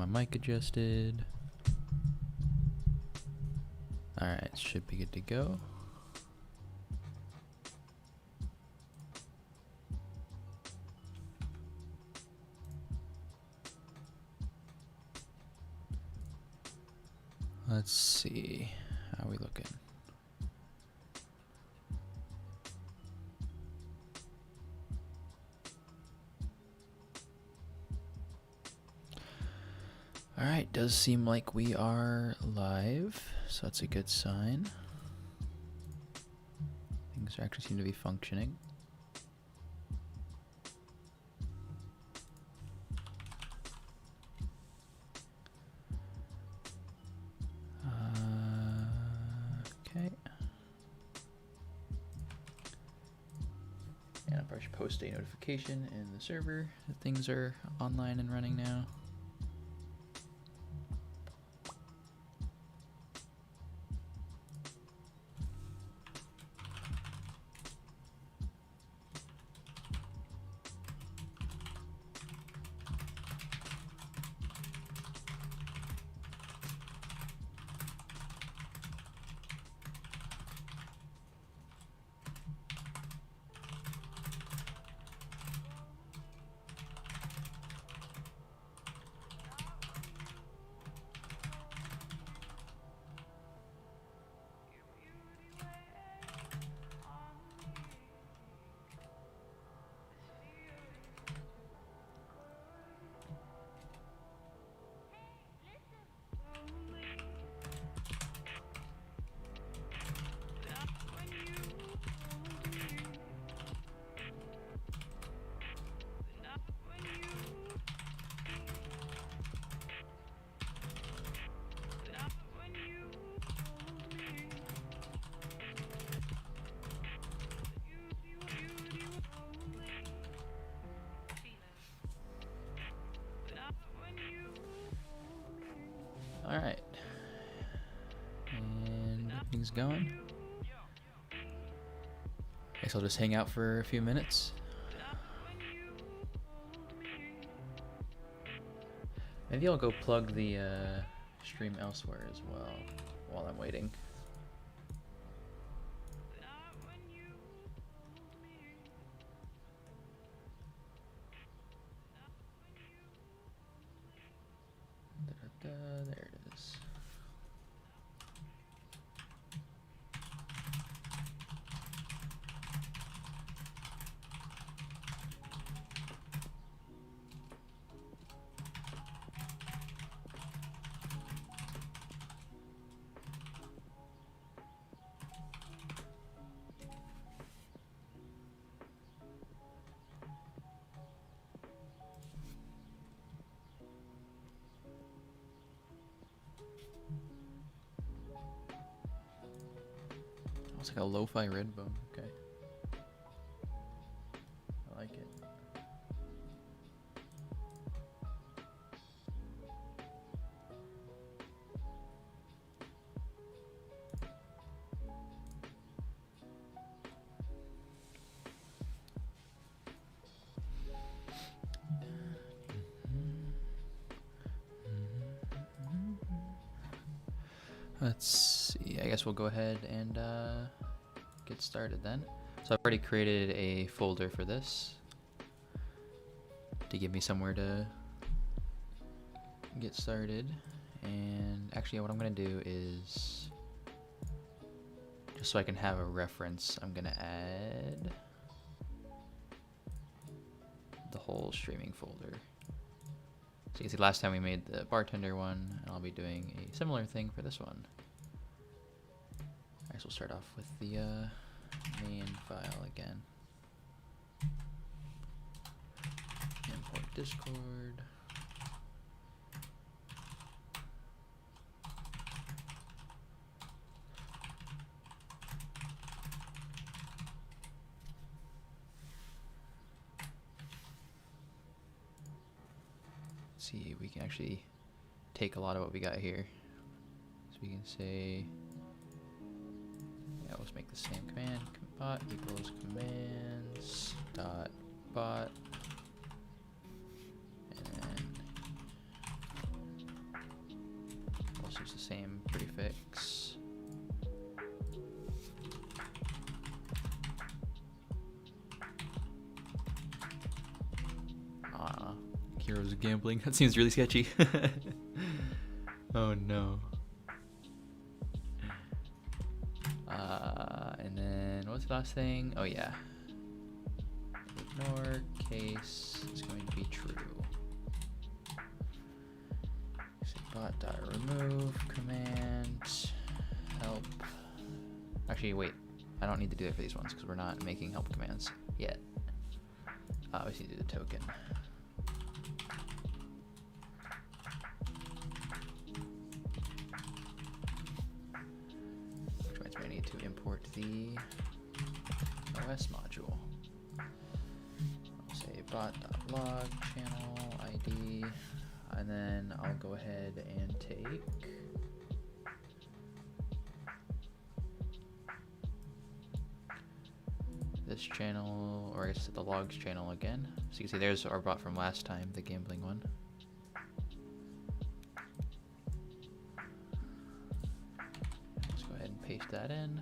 my mic adjusted. Alright, should be good to go. Let's see, how are we looking? Alright, does seem like we are live, so that's a good sign. Things actually seem to be functioning. Okay. And I'll probably post a notification in the server that things are online and running now. Alright. And everything's going. Guess I'll just hang out for a few minutes. Maybe I'll go plug the stream elsewhere as well while I'm waiting. There it is. It's like a lo-fi red bone. Okay. I like it. Let's see, I guess we'll go ahead and get started then. So I've already created a folder for this to give me somewhere to get started. And actually what I'm gonna do is, just so I can have a reference, I'm gonna add the whole streaming folder. So you can see last time we made the bartender one, and I'll be doing a similar thing for this one. I guess we'll start off with the main file again. Import Discord. See, we can actually take a lot of what we got here. So we can say, yeah, let's make the same command, bot equals commands dot bot, and then just use the same prefix. Heroes of Gambling. That seems really sketchy. Oh no. And then what's the last thing? Oh yeah. Ignore case is going to be true. So bot.remove command help. Actually, wait. I don't need to do that for these ones because we're not making help commands yet. We just need to do the token. Which means I need to import the OS module. I'll say bot.log channel ID, and then I'll go ahead and take this channel, or I guess the logs channel again. So you can see there's our bot from last time, the gambling one. Let's go ahead and paste that in.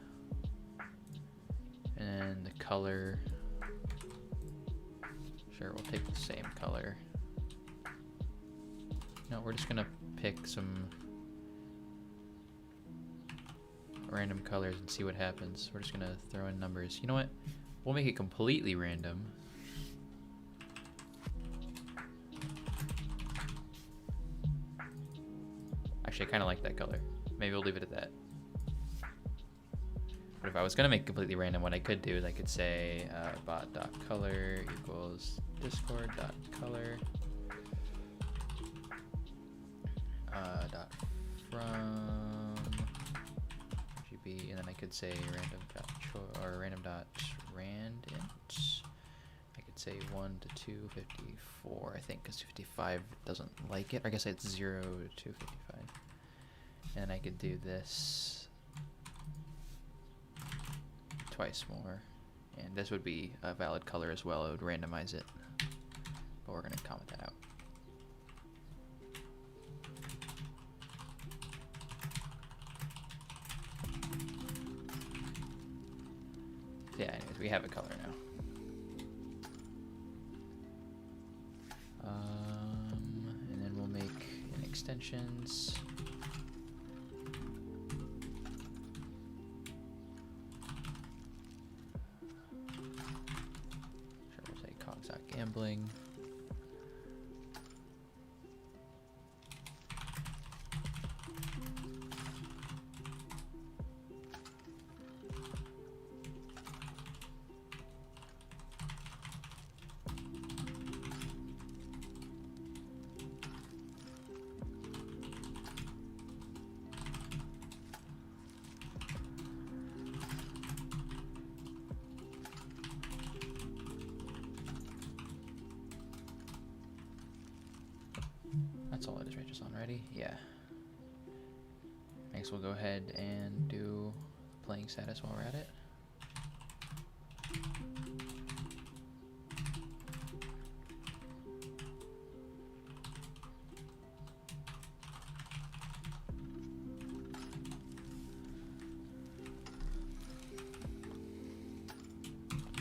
And the color, sure, we'll take the same color. No, we're just gonna pick some random colors and see what happens. We're just gonna throw in numbers. You know what? We'll make it completely random. Actually, I kind of like that color. Maybe we'll leave it at that. But if I was gonna make it completely random, what I could do is I could say bot.color equals discord.color dot from GB, and then I could say random.randint. I could say 1 to 254, I think, because 55 doesn't like it. I guess it's 0 to 255. And I could do this twice more, and this would be a valid color as well. It would randomize it, but we're going to comment that out. Yeah, anyways, we have a color now. And then we'll make an extensions. Sure, we'll say cogs.gambling. That's all it is, right? Just on ready? Yeah. Next, we'll go ahead and do playing status while we're at it.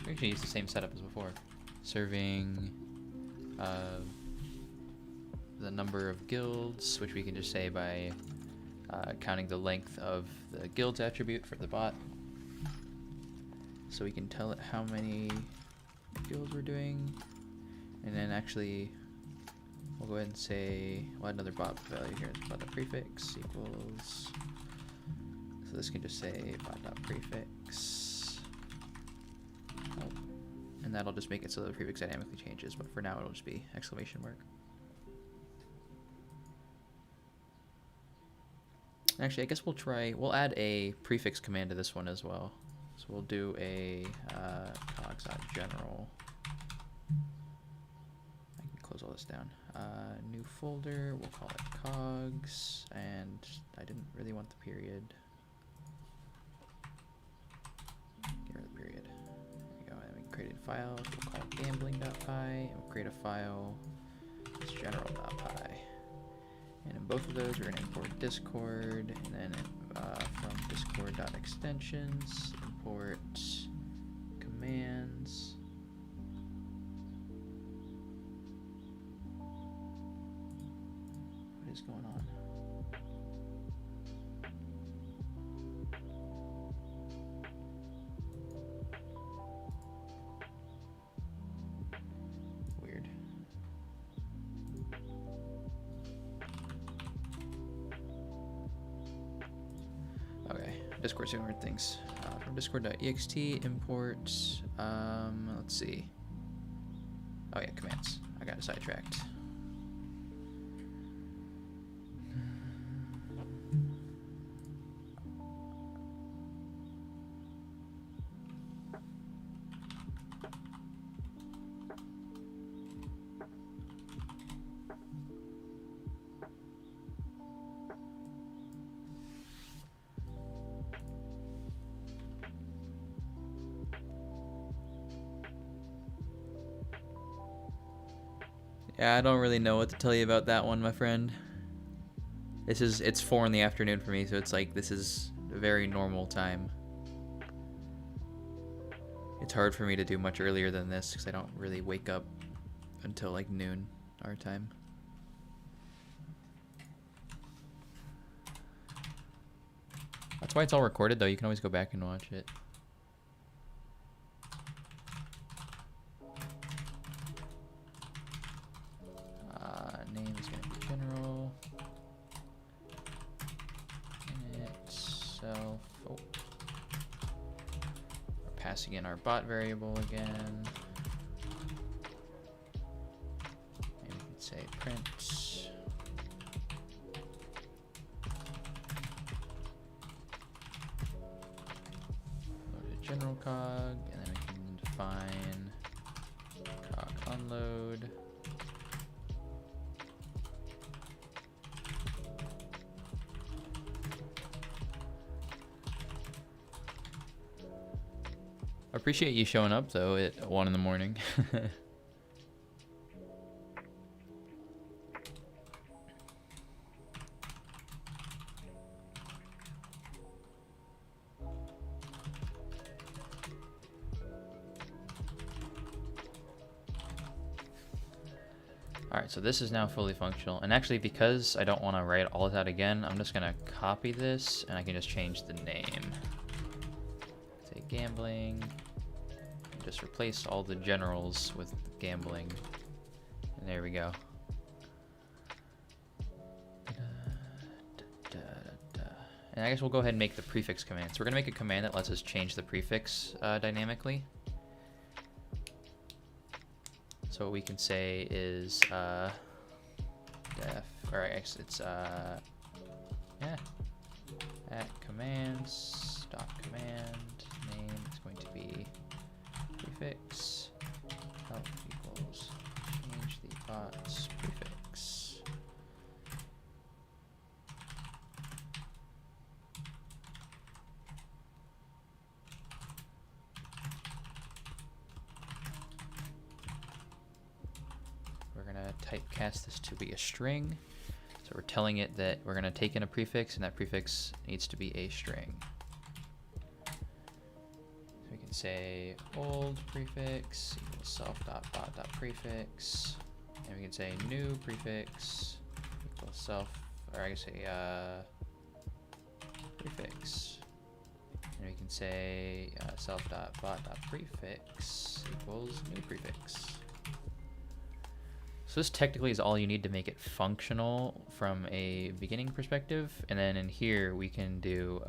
We actually use the same setup as before. Serving the number of guilds, which we can just say by counting the length of the guilds attribute for the bot. So we can tell it how many guilds we're doing. And then actually, we'll go ahead and say, we'll add another bot value here. Bot.prefix equals, so this can just say bot.prefix. Oh, and that'll just make it so the prefix dynamically changes, but for now it'll just be exclamation mark. Actually, I guess we'll add a prefix command to this one as well. So we'll do a cogs.general. I can close all this down. New folder, we'll call it cogs, and I didn't really want the period. Get rid of the period. There we go, and we created a file, so we'll call it gambling.py, and we'll create a file, it's general.py. And in both of those, we're going to import Discord, and then from discord.extensions, import commands. What is going on? Weird. Okay, Discord's doing weird things. From discord.ext, import, let's see. Oh yeah, commands. I got sidetracked. Yeah, I don't really know what to tell you about that one, my friend. It's 4 in the afternoon for me, so it's like this is a very normal time. It's hard for me to do much earlier than this because I don't really wake up until like noon our time. That's why it's all recorded though. You can always go back and watch it. Name is going to be general. Init self. Oh. We're passing in our bot variable again. Maybe we can say print. Load a general cog, and then we can define cog unload. I appreciate you showing up though at 1 in the morning. Alright, so this is now fully functional. And actually, because I don't want to write all of that again, I'm just going to copy this and I can just change the name. Say gambling. Just replace all the generals with gambling. And there we go. And I guess we'll go ahead and make the prefix command. So we're going to make a command that lets us change the prefix dynamically. So what we can say is def, or I guess it's yeah, at commands dot command name is going to be prefix help equals change the bot's prefix. We're gonna typecast this to be a string. So we're telling it that we're gonna take in a prefix and that prefix needs to be a string. We can say old prefix equals self.bot.prefix, and we can say new prefix equals self, or I can say prefix, and we can say self.bot.prefix equals new prefix. So this technically is all you need to make it functional from a beginning perspective, and then in here we can do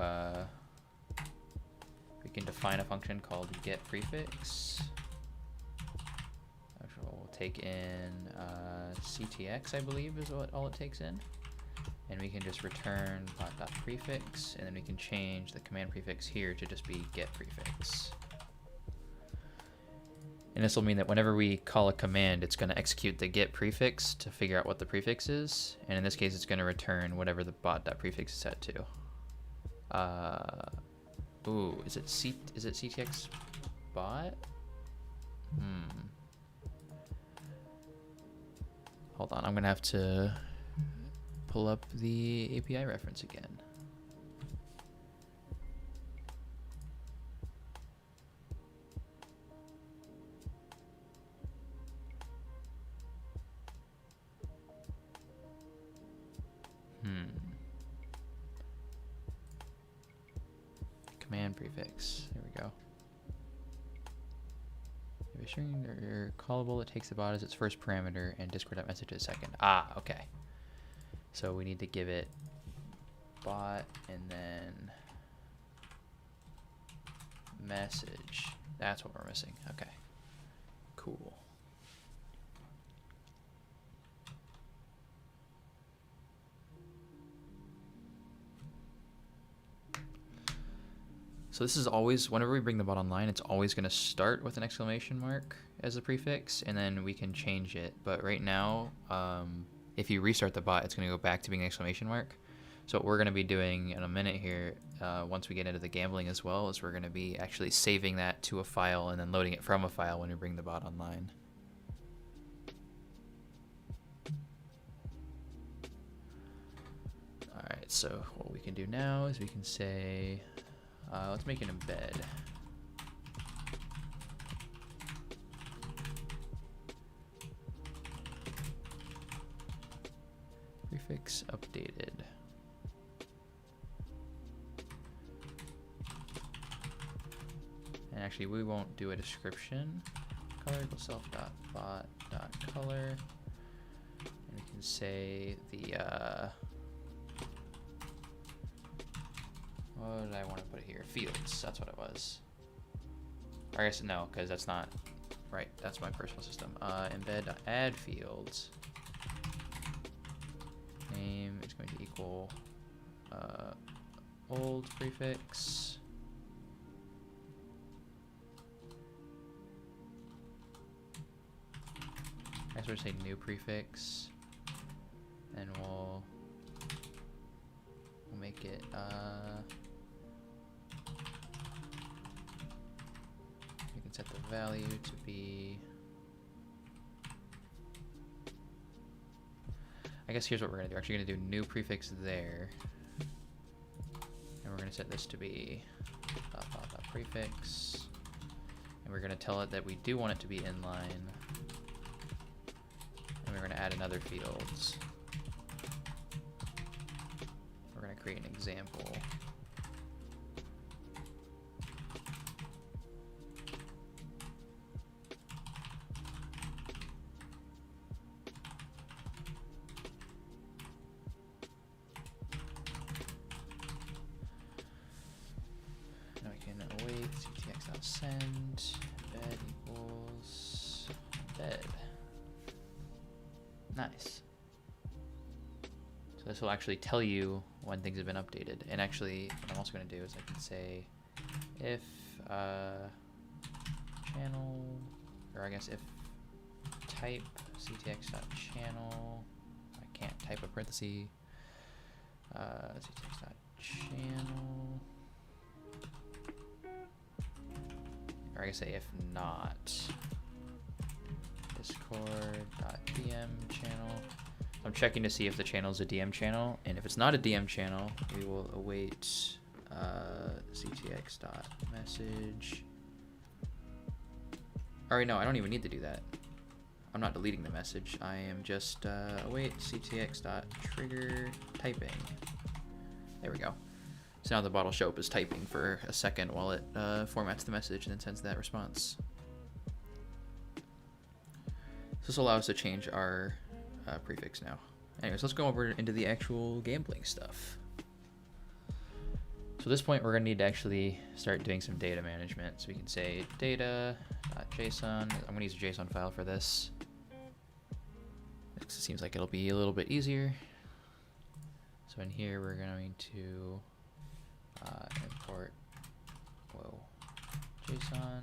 we can define a function called getPrefix. Actually, we'll take in ctx, I believe, is what all it takes in. And we can just return bot.prefix, and then we can change the command prefix here to just be getPrefix. And this will mean that whenever we call a command, it's going to execute the get prefix to figure out what the prefix is. And in this case, it's going to return whatever the bot.prefix is set to. Ooh, is it ctx bot? Hold on, I'm gonna have to pull up the API reference again. Command prefix. There we go. If assuring they're callable, it takes the bot as its first parameter and Discord.message as second. Ah, okay. So we need to give it bot and then message. That's what we're missing. Okay. Cool. So this is always, whenever we bring the bot online, it's always going to start with an exclamation mark as a prefix, and then we can change it. But right now, if you restart the bot, it's going to go back to being an exclamation mark. So what we're going to be doing in a minute here, once we get into the gambling as well, is we're going to be actually saving that to a file and then loading it from a file when we bring the bot online. All right, so what we can do now is we can say, let's make an embed. Prefix updated. And actually, we won't do a description. Color equals self.bot.color. And we can say the, what did I want to put it here? Fields, that's what it was. Or I guess no, because that's not right. That's my personal system. Embed.add fields. Name is going to equal old prefix. I guess we'll say new prefix. And we'll make it we can set the value to be, I guess here's what we're gonna do. We're actually gonna do new prefix there, and we're gonna set this to be prefix, and we're gonna tell it that we do want it to be inline, and we're gonna add another fields. We're gonna create an example. Now we can await ctx.send embed equals embed. Nice. So this will actually tell you when things have been updated. And actually, what I'm also going to do is I can say if channel, or I guess if type ctx.channel, I can't type a parenthesis, ctx.channel, or I can say if not, discord.dm channel. I'm checking to see if the channel is a DM channel, and if it's not a DM channel, we will await ctx.message. Alright, no, I don't even need to do that. I'm not deleting the message. I am just await ctx.trigger typing. There we go. So now the bot will show up as typing for a second while it formats the message and then sends that response. So this will allow us to change our prefix now. Anyways, let's go over into the actual gambling stuff. So at this point, we're going to need to actually start doing some data management. So we can say data.json. I'm going to use a JSON file for this. It seems like it'll be a little bit easier. So in here, we're going to import JSON.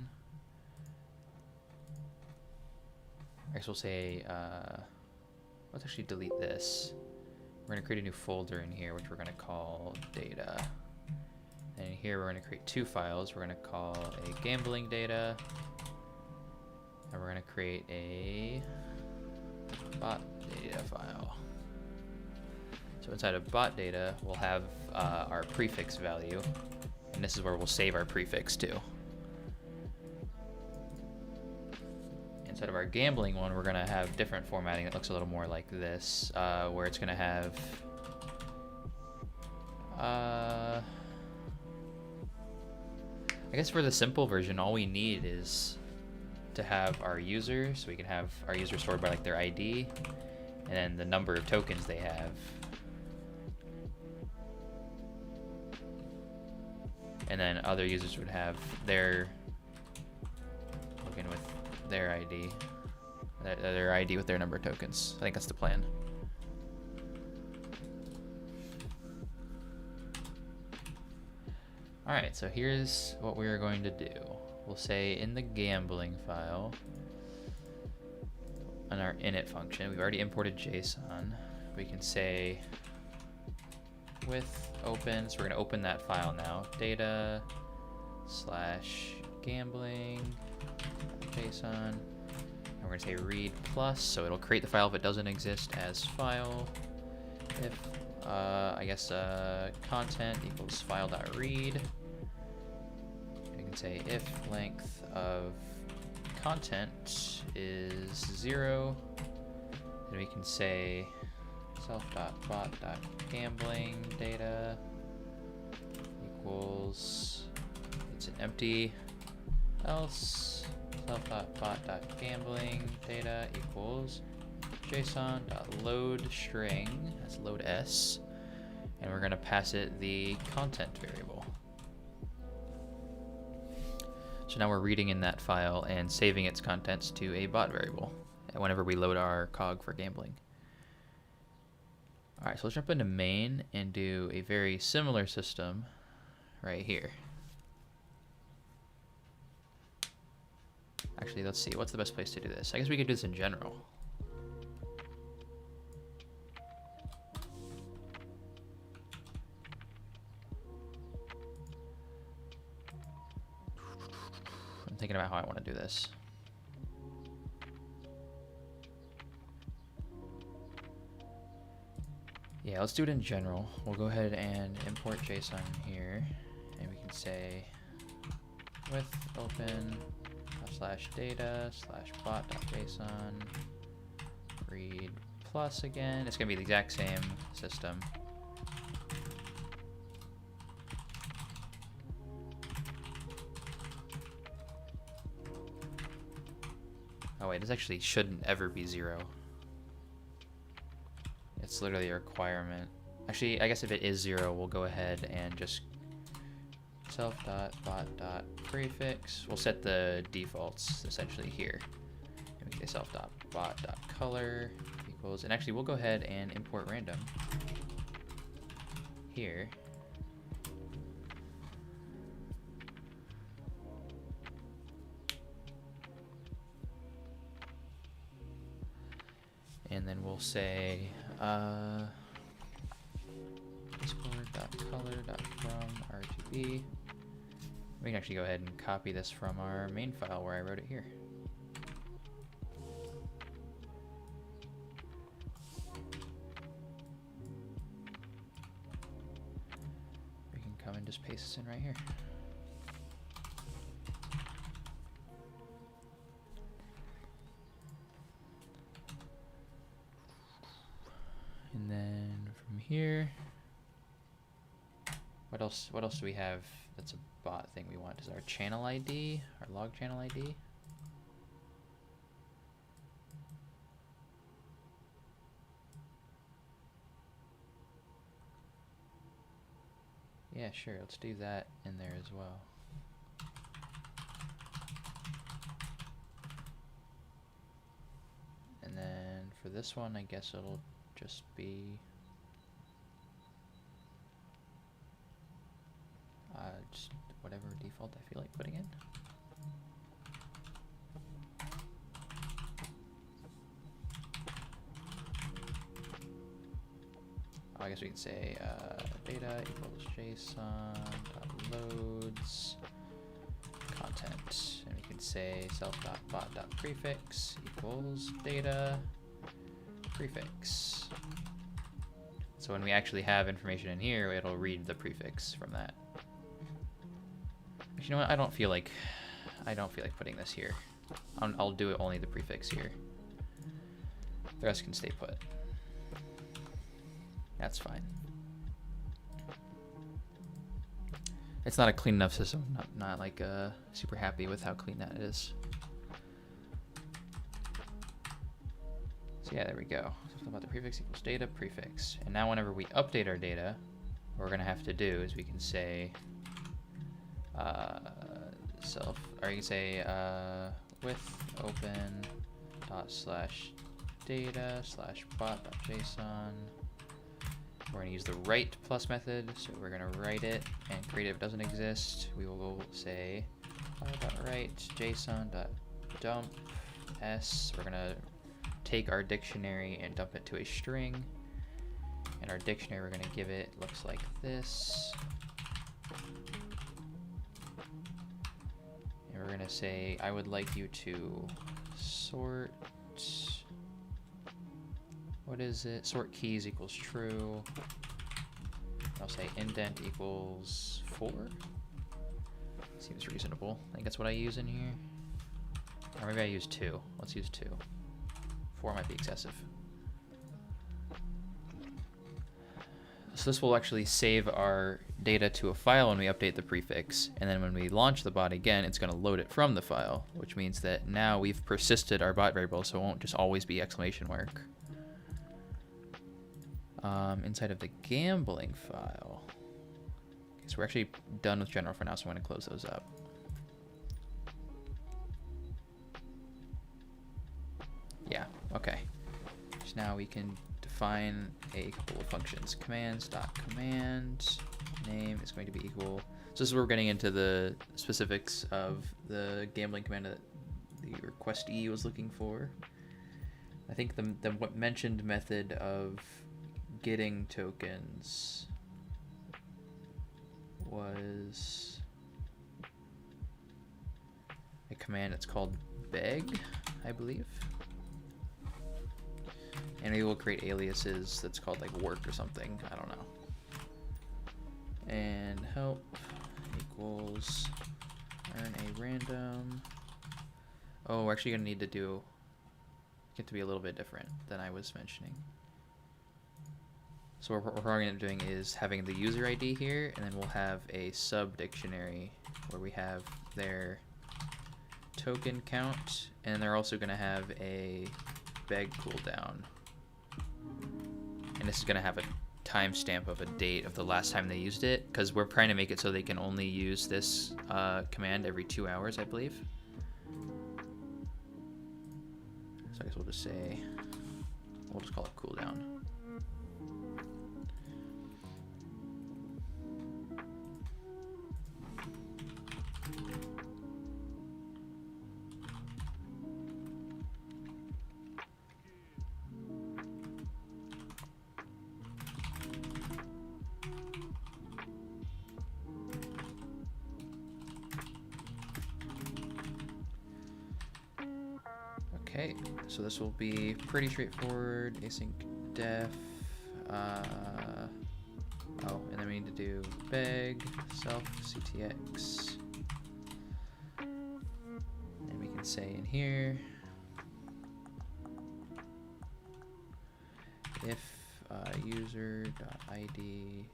I guess we'll say, let's actually delete this. We're going to create a new folder in here, which we're going to call data. And in here, we're going to create two files. We're going to call a gambling data, and we're going to create a bot data file. So So inside of bot data, we'll have our prefix value, and this is where we'll save our prefix to. Inside of our gambling one, we're gonna have different formatting that looks a little more like this, where it's gonna have I guess for the simple version, all we need is to have our user, so we can have our user stored by like their ID, and then the number of tokens they have. And then other users would have their token with their ID, their ID with their number of tokens. I think that's the plan. All right, so here's what we're going to do. We'll say in the gambling file, on our init function, we've already imported JSON. We can say with open, so we're gonna open that file now, data / gambling JSON, and we're gonna say read plus, so it'll create the file if it doesn't exist as file. If I guess content equals file.read. We can say if length of content is 0, then we can say self.bot.gambling data equals, it's an empty, else self.bot.gambling data equals JSON.load string, that's load s, and we're going to pass it the content variable. So now we're reading in that file and saving its contents to a bot variable whenever we load our cog for gambling. All right, so let's jump into main and do a very similar system right here. Actually, let's see, what's the best place to do this? I guess we could do this in general. I'm thinking about how I want to do this. Yeah, let's do it in general. We'll go ahead and import JSON here, and we can say with open /data /bot.json read plus again. It's gonna be the exact same system. Oh wait, this actually shouldn't ever be 0. It's literally a requirement. Actually, I guess if it is 0, we'll go ahead and just self.bot.prefix. We'll set the defaults essentially here. And we can say self.bot.color equals, and actually we'll go ahead and import random here. And then we'll say discord.color.from.rgb. We can actually go ahead and copy this from our main file where I wrote it here. We can come and just paste this in right here. And then from here, what else do we have that's a bot thing we want? Is our channel ID, our log channel ID? Yeah, sure, let's do that in there as well. And then for this one, I guess it'll just be just whatever default I feel like putting in. I guess we can say data equals JSON.loads content, and we can say self.bot.prefix equals data prefix. So when we actually have information in here, it'll read the prefix from that. Actually, you know what? I don't feel like putting this here. I'll do it only the prefix here. The rest can stay put. That's fine. It's not a clean enough system. Not like super happy with how clean that is. So yeah, there we go. Something about the prefix equals data prefix. And now whenever we update our data, what we're gonna have to do is we can say or you can say with open dot slash data slash bot dot JSON. We're gonna use the write plus method, so we're gonna write it and create it if it doesn't exist. We will say write JSON.dump s. We're gonna take our dictionary and dump it to a string. And our dictionary we're gonna give it looks like this. And we're gonna say I would like you to sort, what is it? Sort keys equals true. I'll say indent equals 4. Seems reasonable. I think that's what I use in here. Or maybe I use 2. Let's use 2. 4 might be excessive. So this will actually save our data to a file when we update the prefix, and then when we launch the bot again, it's going to load it from the file, which means that now we've persisted our bot variable, so it won't just always be exclamation mark. Inside of the gambling file. Okay, so we're actually done with general for now, so I'm going to close those up. Yeah, okay. So now we can define a couple of functions. Commands.command name is going to be equal. So this is where we're getting into the specifics of the gambling command that the requestee was looking for. I think the mentioned method of getting tokens was a command that's called beg, I believe. And we will create aliases that's called like work or something. I don't know. And help equals earn a random. Oh, we're actually gonna need to get to be a little bit different than I was mentioning. So what we're probably gonna be doing is having the user ID here, and then we'll have a sub dictionary where we have their token count, and they're also gonna have a beg cooldown. And this is gonna have a timestamp of a date of the last time they used it, because we're trying to make it so they can only use this command every 2 hours, I believe. So I guess we'll just call it cooldown. Okay, so this will be pretty straightforward. Async def. Oh, and then we need to do beg self ctx. And we can say in here if user.id in.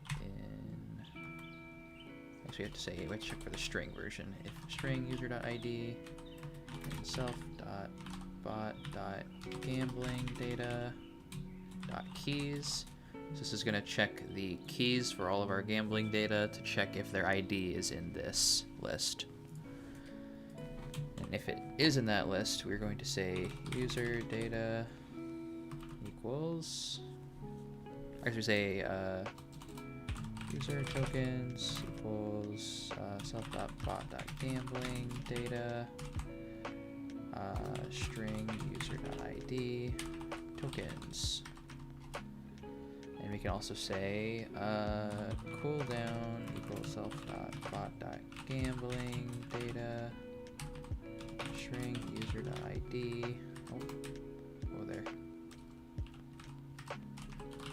Actually, we have to say we have to check for the string version. If string user.id and self.bot.gambling data.keys. So this is going to check the keys for all of our gambling data to check if their ID is in this list. And if it is in that list, we're going to say user data equals, actually say user tokens equals self.bot.gambling data string user.id tokens. And we can also say cooldown equals self.bot.gambling data string user.id. Oh, there.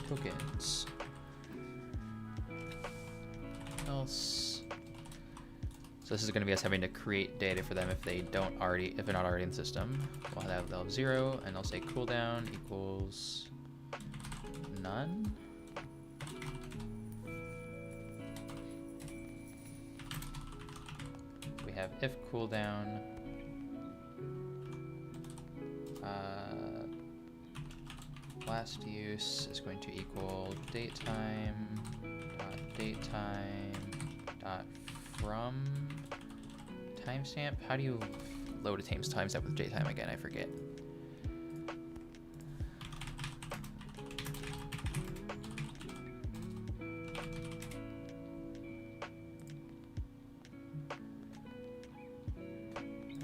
Tokens. else. So this is going to be us having to create data for them if they're not already in the system. They'll have 0, and they'll say cooldown equals none. We have if cooldown last use is going to equal datetime dot from timestamp. How do you load a timestamp with datetime again? I forget.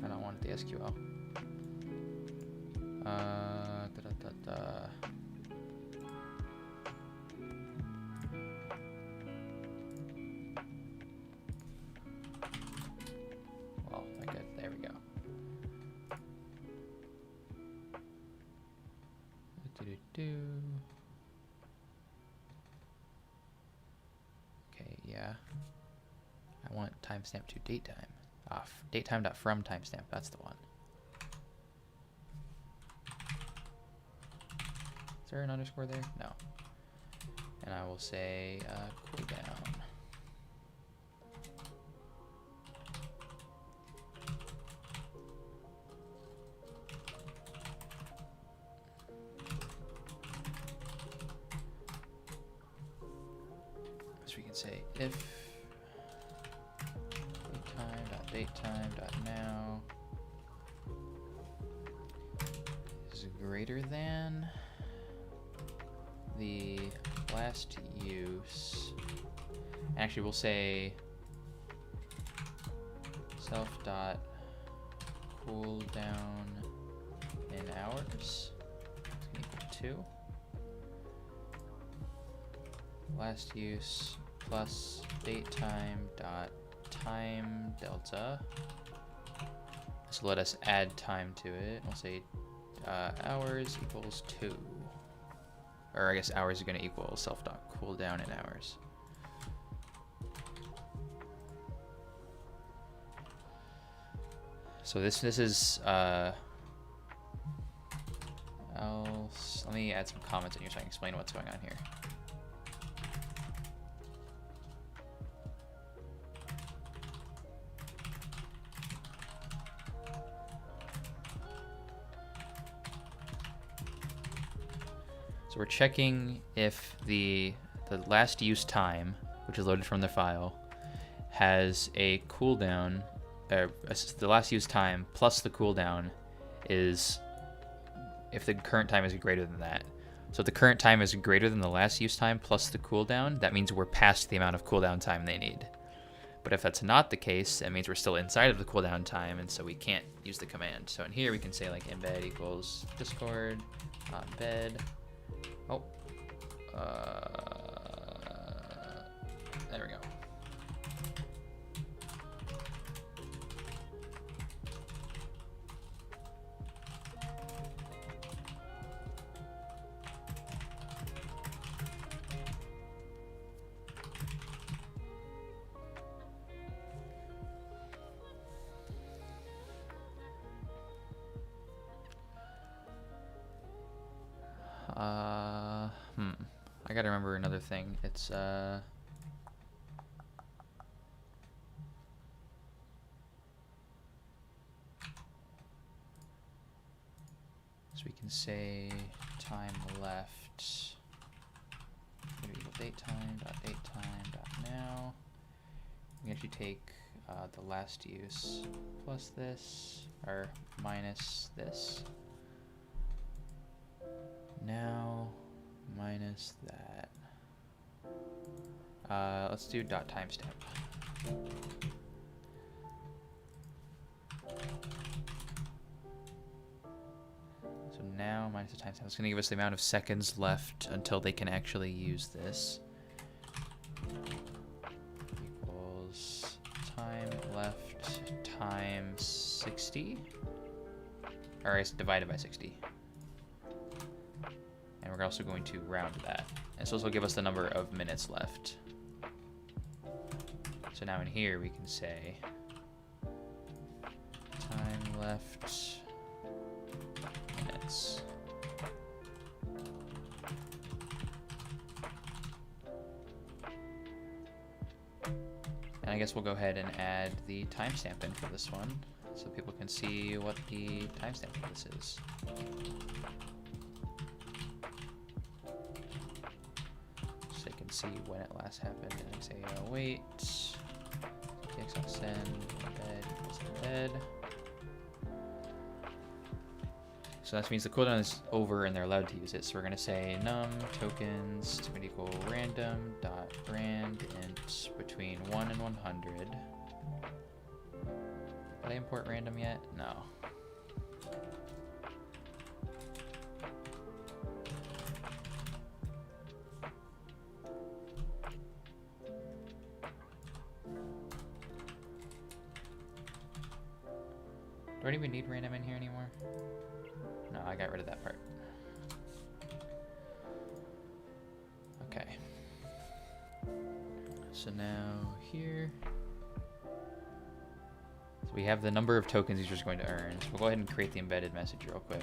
I don't want the SQL. Well, not good. There we go. Okay, yeah. I want timestamp to datetime. Datetime.from timestamp. That's the one. Is there an underscore there? No. And I will say cooldown. So we can say if datetime.now is greater than the last use. Actually, we'll say self.cooldown in hours is equal to last use plus datetime.time delta. So let us add time to it. We'll say hours equals 2. Or I guess hours are going to equal self.cooldown in hours. So this is else. Let me add some comments in here so I can explain what's going on here. So we're checking if the last use time, which is loaded from the file, has a cooldown. The last use time plus the cooldown is if the current time is greater than that. So if the current time is greater than the last use time plus the cooldown, that means we're past the amount of cooldown time they need. But if that's not the case, that means we're still inside of the cooldown time, and so we can't use the command. So in here we can say like embed equals discord embed. Oh, there we go. I gotta remember another thing. It's so we can say time left equal datetime.now. We actually take the last use plus this or minus this. Now minus that. Let's do .timestamp. So now minus the timestamp. It's going to give us the amount of seconds left until they can actually use this. Equals time left times 60. Or I guess divided by 60. And we're also going to round that. And so this will give us the number of minutes left. So now in here we can say time left minutes. And I guess we'll go ahead and add the timestamp in for this one, so people can see what the timestamp for this is. So they can see when it last happened, and then say, wait, tx.send, embed equals embed. So that means the cooldown is over and they're allowed to use it. So we're going to say num tokens is going to equal random dot rand int between 1 and 100. Did I import random yet? No. Do I even need random in here anymore? No, I got rid of that part. Okay. So now here, so we have the number of tokens users going to earn. So we'll go ahead and create the embedded message real quick.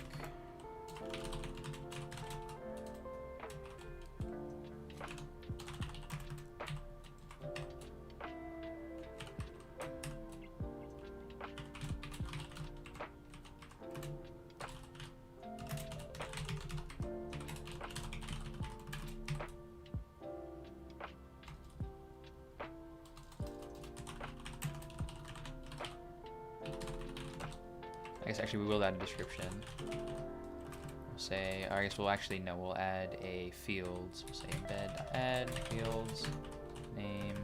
I guess actually we will add a description. We'll say, or I guess we'll actually, no, we'll add a field. So we'll say embed.add fields name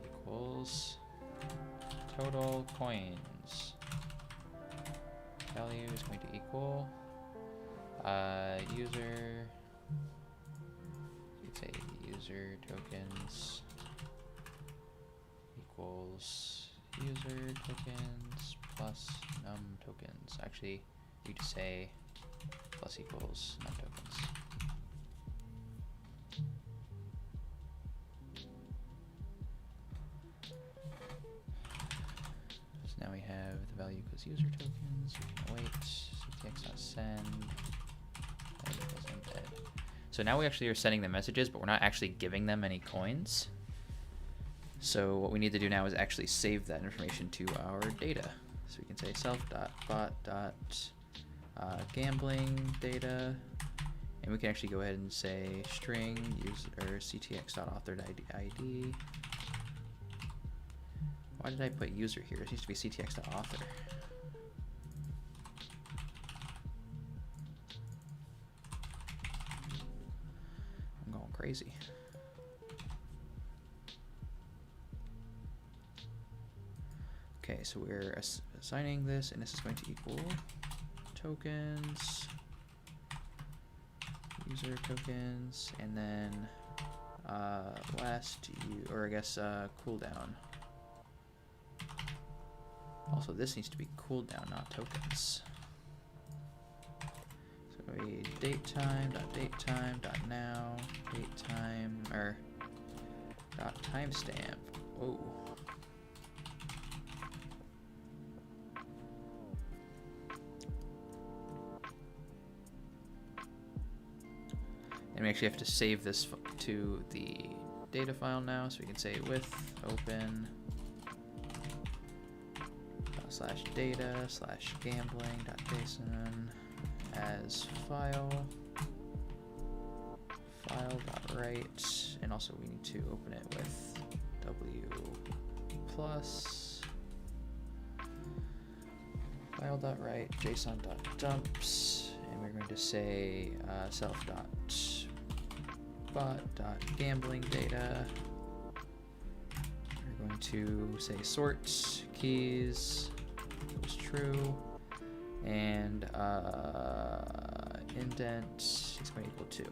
equals total coins. Value is going to equal user, you'd say user tokens equals user tokens plus num tokens. Actually, you just say plus equals num tokens. So now we have the value equals user tokens. We can wait ctx.send equals embed. So now we actually are sending the messages, but we're not actually giving them any coins. So what we need to do now is actually save that information to our data. So we can say self.bot.gambling data, and we can actually go ahead and say string user ctx.author.id. Why did I put user here? It needs to be ctx.author. I'm going crazy. Okay, so we're assigning this, and this is going to equal tokens, user tokens, and then cooldown. Also, this needs to be cooldown, not tokens. So we datetime.now, datetime, or dot timestamp. Whoa. And we actually have to save this to the data file now, so we can say with open /data/gambling.json as file.write, and also we need to open it with w plus file.write json.dumps, and we're going to say self.bot.gambling data. We're going to say sort keys equals true, and indent is going to equal 2.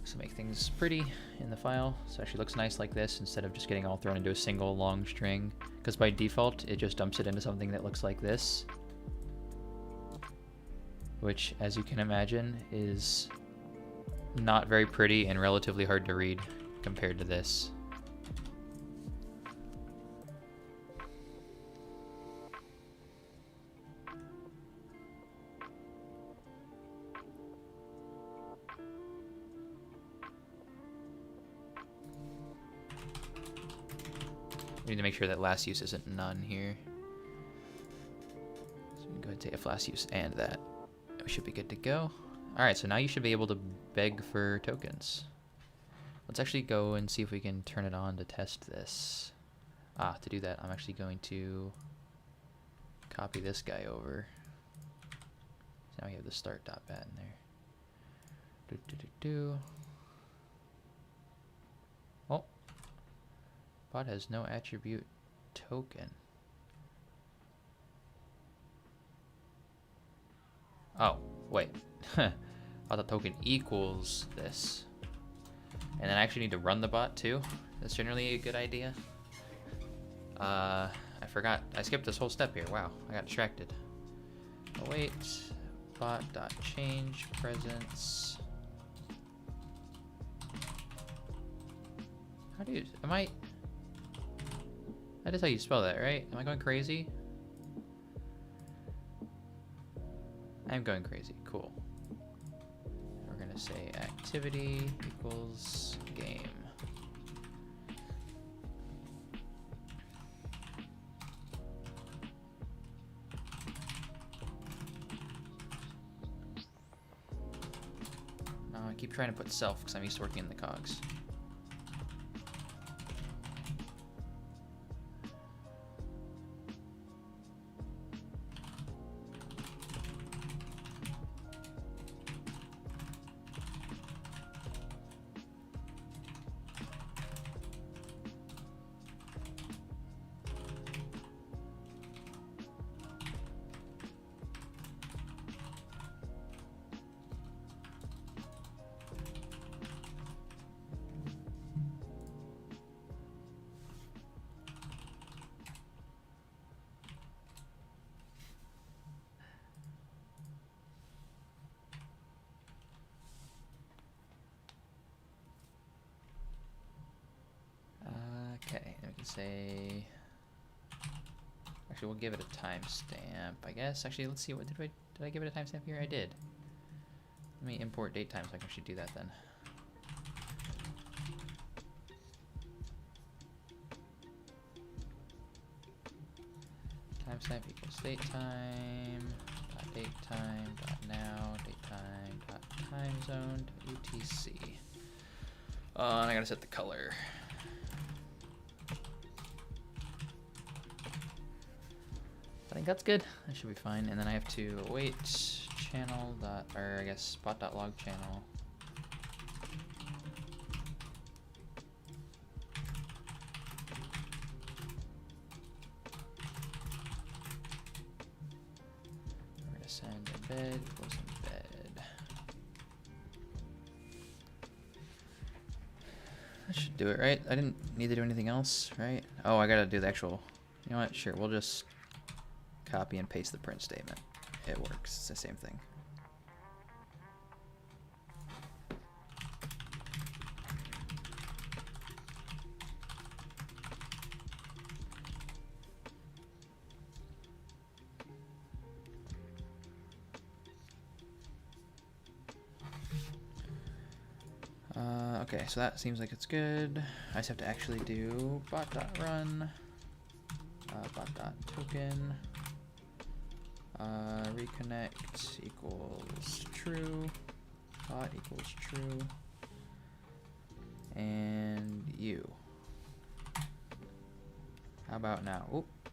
So make things pretty in the file, so it actually looks nice like this instead of just getting all thrown into a single long string, because by default it just dumps it into something that looks like this, which, as you can imagine, is not very pretty and relatively hard to read compared to this. We need to make sure that last use isn't none here. So we can go ahead and take a last use and that. We should be good to go. Alright, so now you should be able to beg for tokens. Let's actually go and see if we can turn it on to test this. To do that, I'm actually going to copy this guy over. So now we have the start.bat in there. Oh. Bot has no attribute token. Oh, wait. I thought token equals this. And then I actually need to run the bot too. That's generally a good idea. I forgot. I skipped this whole step here. Wow, I got distracted. Await bot.change presence. How do you, that is how you spell that, right? Am I going crazy? I'm going crazy. Cool. We're gonna say activity equals game. No, I keep trying to put self because I'm used to working in the cogs. Okay, and we can say, actually we'll give it a timestamp, I guess. Actually, let's see, what did I give it a timestamp here? I did. Let me import date time so I can actually do that then. Timestamp equals date time, dot date time, dot now, date time, dot time zone, UTC. And I gotta set the color. I think that's good. That should be fine. And then I have to await channel dot, or I guess spot.log channel. We're gonna send embed equals embed. That should do it, right? I didn't need to do anything else, right? Oh, I gotta do the actual, you know what? Sure, we'll just copy and paste the print statement. It works. It's the same thing. Okay, so that seems like it's good. I just have to actually do bot.run, bot.token, reconnect equals true, bot equals true, and you. How about now? Oop,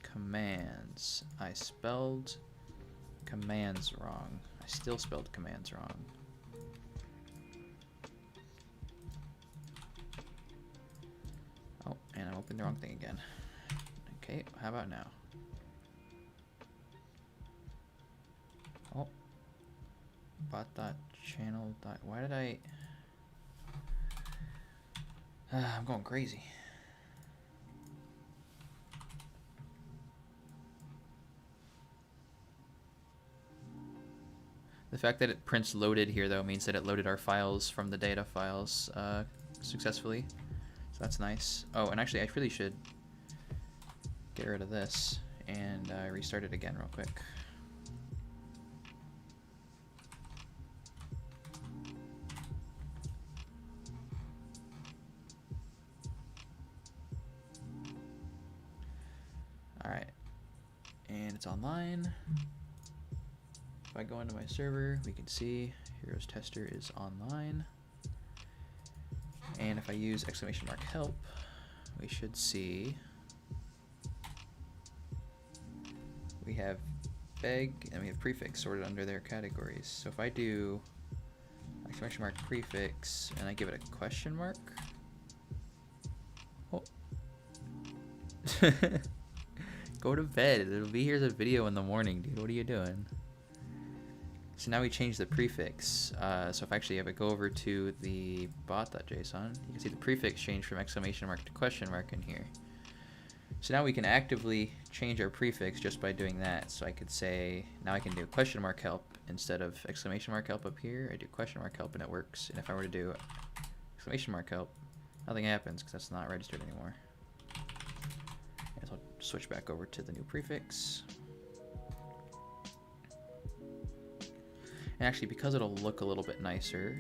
commands. I spelled commands wrong. I still spelled commands wrong. Oh, and I opened the wrong thing again. Okay, how about now? Oh, bot.channel. Why did I? I'm going crazy. The fact that it prints loaded here though means that it loaded our files from the data files successfully. So that's nice. Oh, and actually I really should get rid of this and restart it again real quick. Alright, and it's online. If I go into my server, we can see Heroes Tester is online. And if I use !help, we should see we have beg and we have prefix sorted under their categories. So if I do !prefix and I give it a question mark, oh. Go to bed. It'll be here as a video in the morning, dude. What are you doing? So now we change the prefix. So if I go over to the bot.json, you can see the prefix change from ! to question mark in here. So now we can actively change our prefix just by doing that. So I could say, now I can do question mark help instead of ! help up here. I do question mark help and it works. And if I were to do ! help, nothing happens because that's not registered anymore. And so I'll switch back over to the new prefix. And actually, because it'll look a little bit nicer,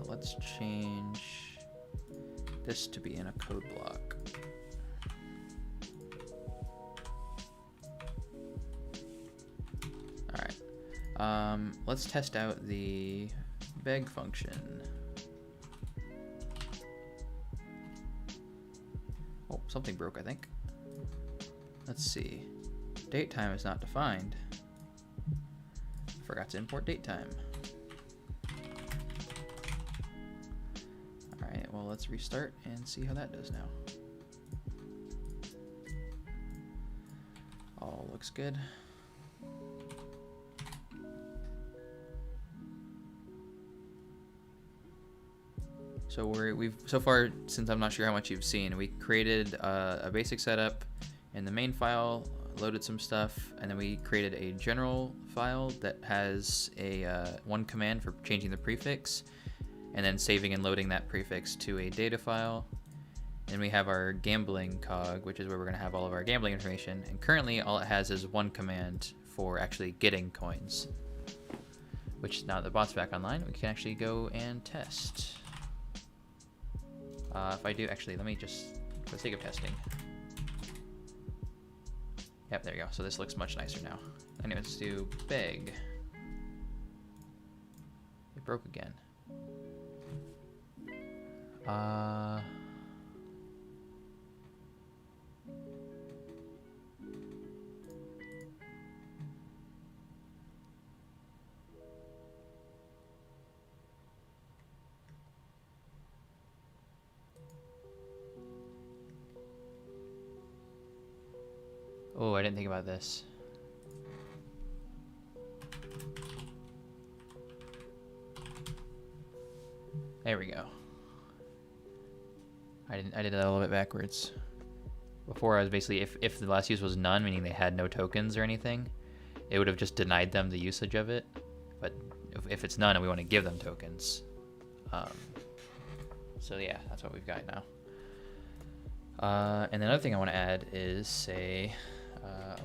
let's change this to be in a code block. Alright, let's test out the beg function. Oh, something broke, I think. Let's see. Date time is not defined. Forgot to import date time. Alright, well let's restart and see how that does now. All looks good. So we've so far, since I'm not sure how much you've seen, we created a basic setup in the main file, loaded some stuff, and then we created a general file that has a one command for changing the prefix, and then saving and loading that prefix to a data file. And we have our gambling cog, which is where we're going to have all of our gambling information. And currently, all it has is one command for actually getting coins. Which now that the bot's back online, we can actually go and test. If I do, actually, let me just, for the sake of testing. Yep, there you go. So this looks much nicer now. Anyway, let's do beg. It broke again. Oh, I didn't think about this. There we go. I did that a little bit backwards. Before I was basically, if the last use was none, meaning they had no tokens or anything, it would have just denied them the usage of it. But if it's none and we want to give them tokens. So yeah, that's what we've got now. And another thing I want to add is say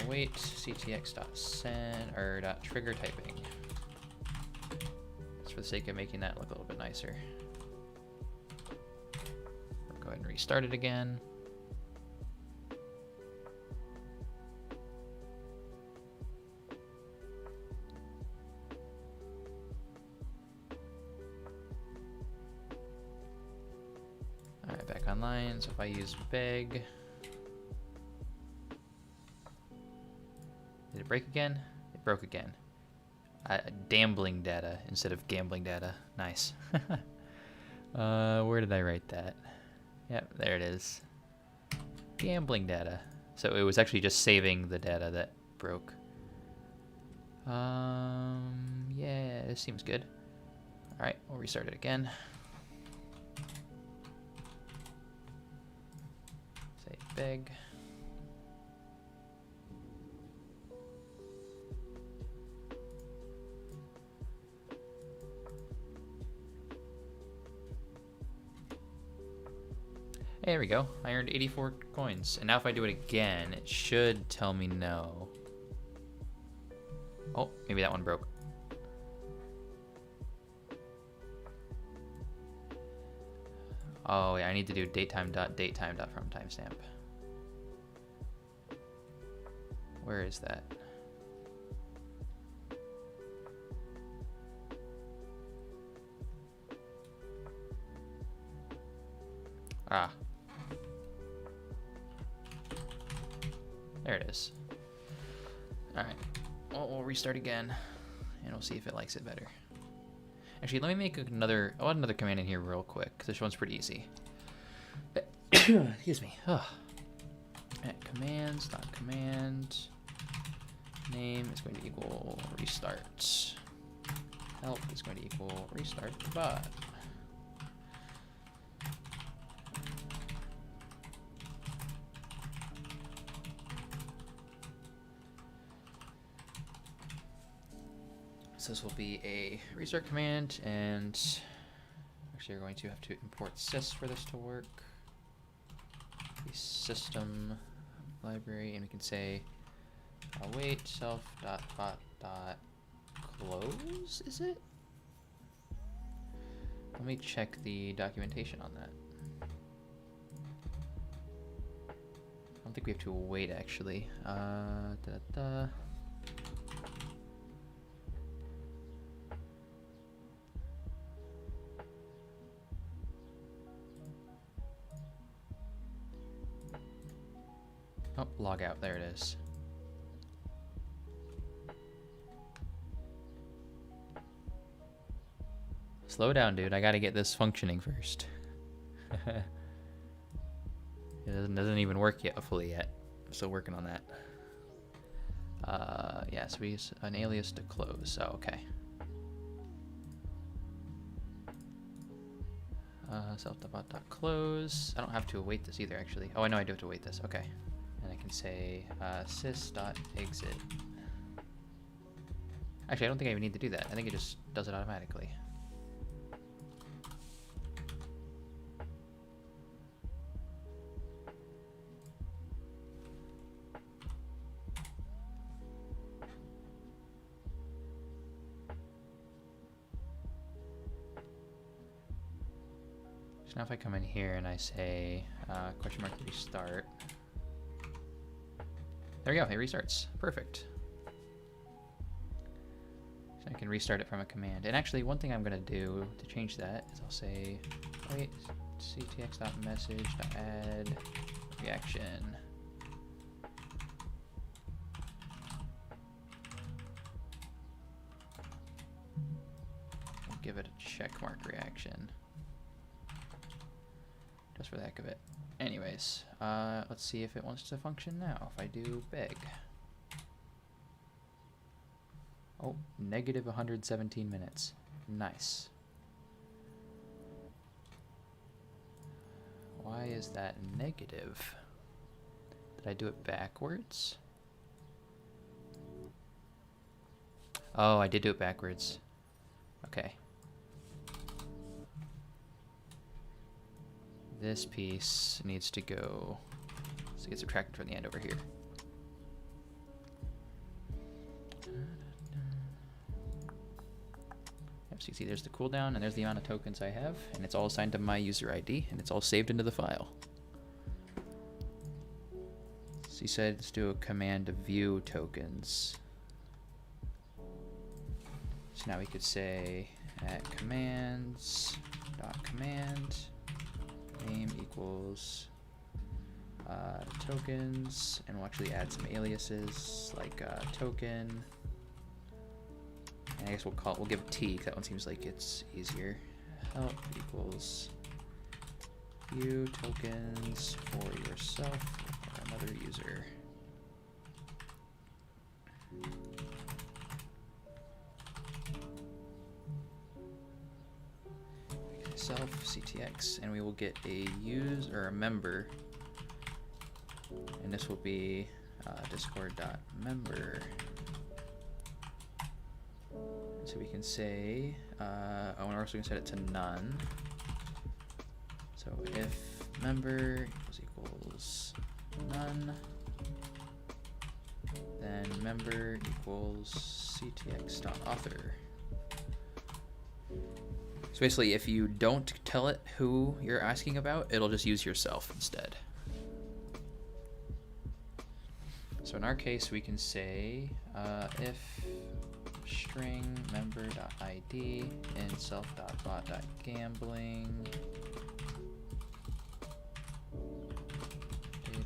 await ctx.send or .trigger typing. Just for the sake of making that look a little bit nicer. We'll go ahead and restart it again. Alright, back online. So if I use beg, did it break again? It broke again. Gambling data instead of gambling data. Nice. Where did I write that? Yep, there it is. Gambling data. So it was actually just saving the data that broke. Yeah, this seems good. Alright, we'll restart it again. Say beg. Hey, there we go. I earned 84 coins. And now if I do it again, it should tell me no. Oh, maybe that one broke. Oh, yeah, I need to do datetime.datetime.from timestamp. Where is that? Ah. There it is. Alright. Well, we'll restart again, and we'll see if it likes it better. Actually, let me make another... I'll add another command in here real quick, because this one's pretty easy. Excuse me. At commands.command name is going to equal restart. Help is going to equal restart bot. So this will be a restart command, and actually we're going to have to import sys for this to work. The system library, and we can say await self.bot.close, is it? Let me check the documentation on that. I don't think we have to await actually. Oh, log out. There it is. Slow down, dude. I gotta get this functioning first. It doesn't even work yet fully yet. I'm still working on that. Yeah, so we use an alias to close. Oh, okay. Self.bot.close. I don't have to await this either, actually. Oh, I know I do have to await this. Okay. And I can say sys.exit. Actually, I don't think I even need to do that. I think it just does it automatically. So now if I come in here and I say question mark restart. There we go, it restarts. Perfect. So I can restart it from a command. And actually, one thing I'm going to do to change that is I'll say, wait, ctx.message.add reaction. I'll give it a checkmark reaction. Just for the heck of it. Anyways, let's see if it wants to function now. If I do beg. Oh, negative 117 minutes. Nice. Why is that negative? Did I do it backwards? Oh, I did do it backwards. Okay. This piece needs to go, so it gets subtracted from the end over here. Yep, so you see there's the cooldown, and there's the amount of tokens I have, and it's all assigned to my user ID, and it's all saved into the file. So you said let's do a command to view tokens. So now we could say at commands.command name equals tokens, and we'll actually add some aliases like token, and I guess we'll give T because that one seems like it's easier. Help equals view tokens for yourself or another user. Self ctx, and we will get a user or a member, and this will be discord.member. So we can say, oh, and we're also going to set it to none. So if member equals none. Then member equals ctx.author. So basically, if you don't tell it who you're asking about, it'll just use yourself instead. So in our case, we can say if string member.id and self.bot.gambling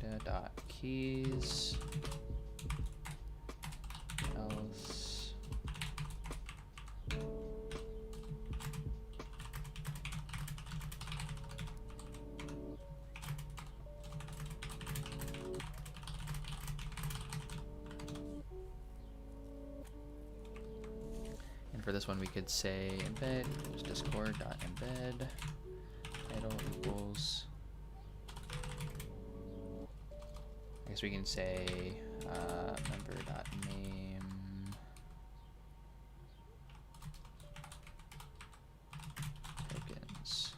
data.keys else for this one, we could say embed equals discord.embed, title equals, I guess we can say member.name tokens.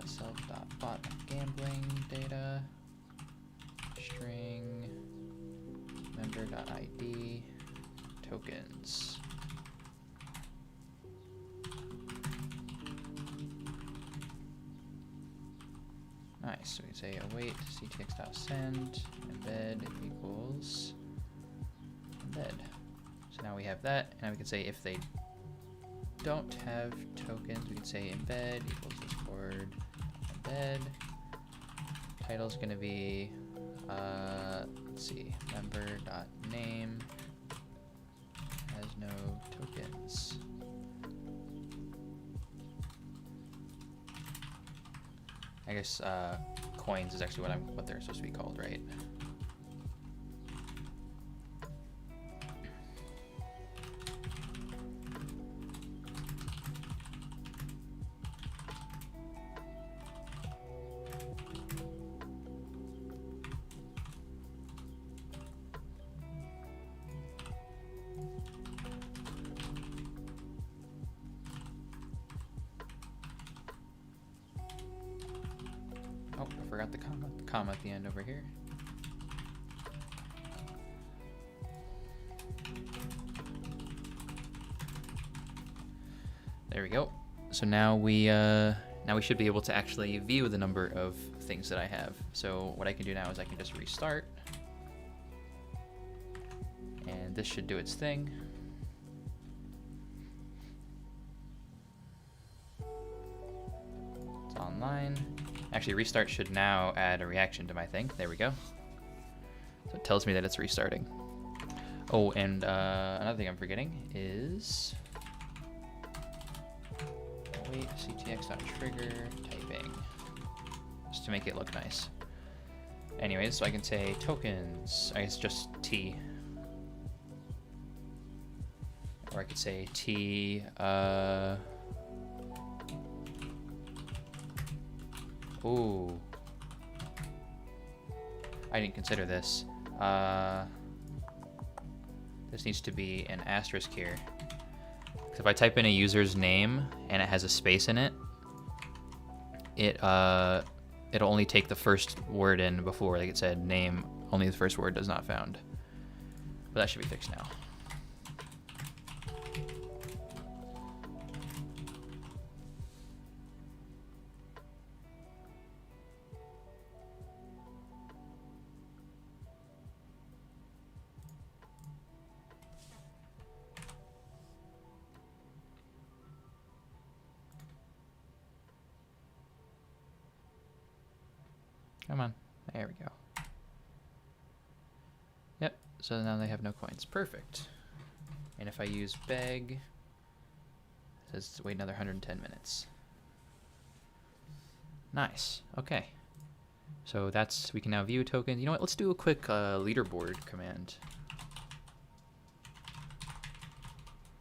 Self.bot.gambling data string member.id tokens. Nice. So we can say await ctx.send embed equals embed. So now we have that, and now we can say if they don't have tokens, we can say embed equals discord embed. Title is going to be let's see, member.name has no tokens. I guess coins is actually what they're supposed to be called, right? Oh, I forgot the comma at the end over here. There we go. So now we should be able to actually view the number of things that I have. So what I can do now is I can just restart, and this should do its thing. It's online. Actually, restart should now add a reaction to my thing. There we go. So it tells me that it's restarting. Oh, and another thing I'm forgetting is wait ctx.trigger typing, just to make it look nice. Anyways, so I can say tokens, I guess just T. Or I could say T, ooh. I didn't consider this. This needs to be an asterisk here. Because if I type in a user's name and it has a space in it, it'll only take the first word in before, like it said, name, only the first word does not found. But that should be fixed now. Come on. There we go. Yep, so now they have no coins. Perfect. And if I use beg, it says to wait another 110 minutes. Nice. Okay. So we can now view tokens. You know what? Let's do a quick leaderboard command.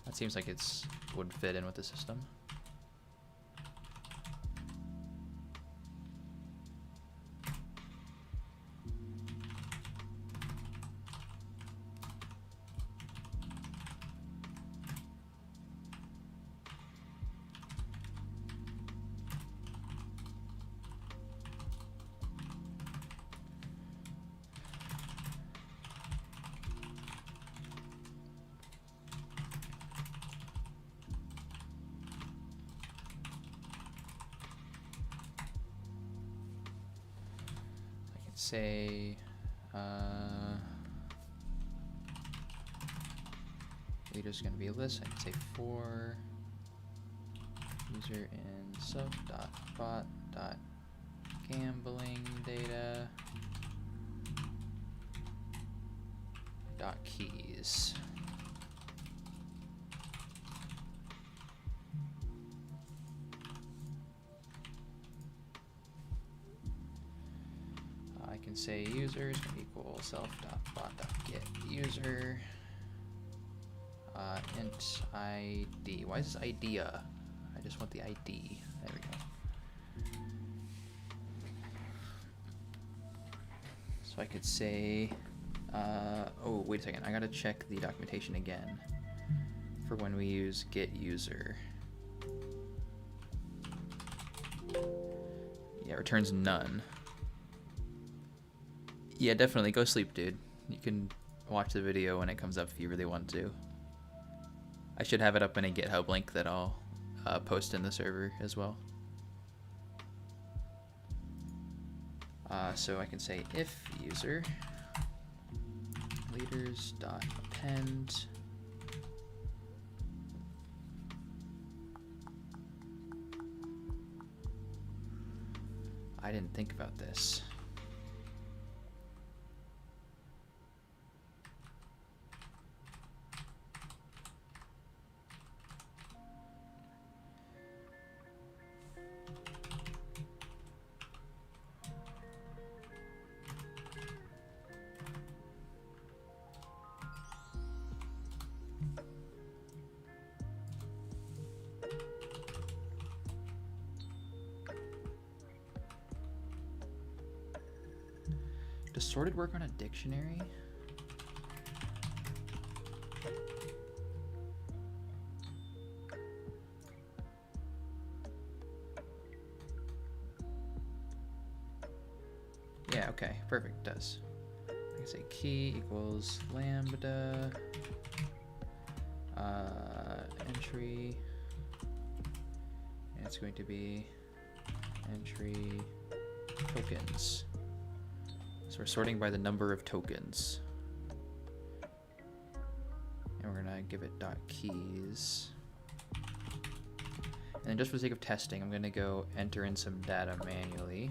That seems like would fit in with the system. say leader's going to be a list. I can say for user in sub.bot.gambling data dot keys. I can say user is going to equal self.bot.getUser int ID. Why is this idea? I just want the ID. There we go. So I could say, oh, wait a second. I gotta check the documentation again for when we use getUser. Yeah, returns none. Yeah, definitely. Go sleep, dude. You can watch the video when it comes up if you really want to. I should have it up in a GitHub link that I'll post in the server as well. So I can say if user leaders.append I didn't think about this. Does sorted work on a dictionary? Yeah, okay, perfect, does. I can say key equals lambda entry, and it's going to be entry tokens. So we're sorting by the number of tokens. And we're gonna give it dot keys. And then just for the sake of testing, I'm gonna go enter in some data manually.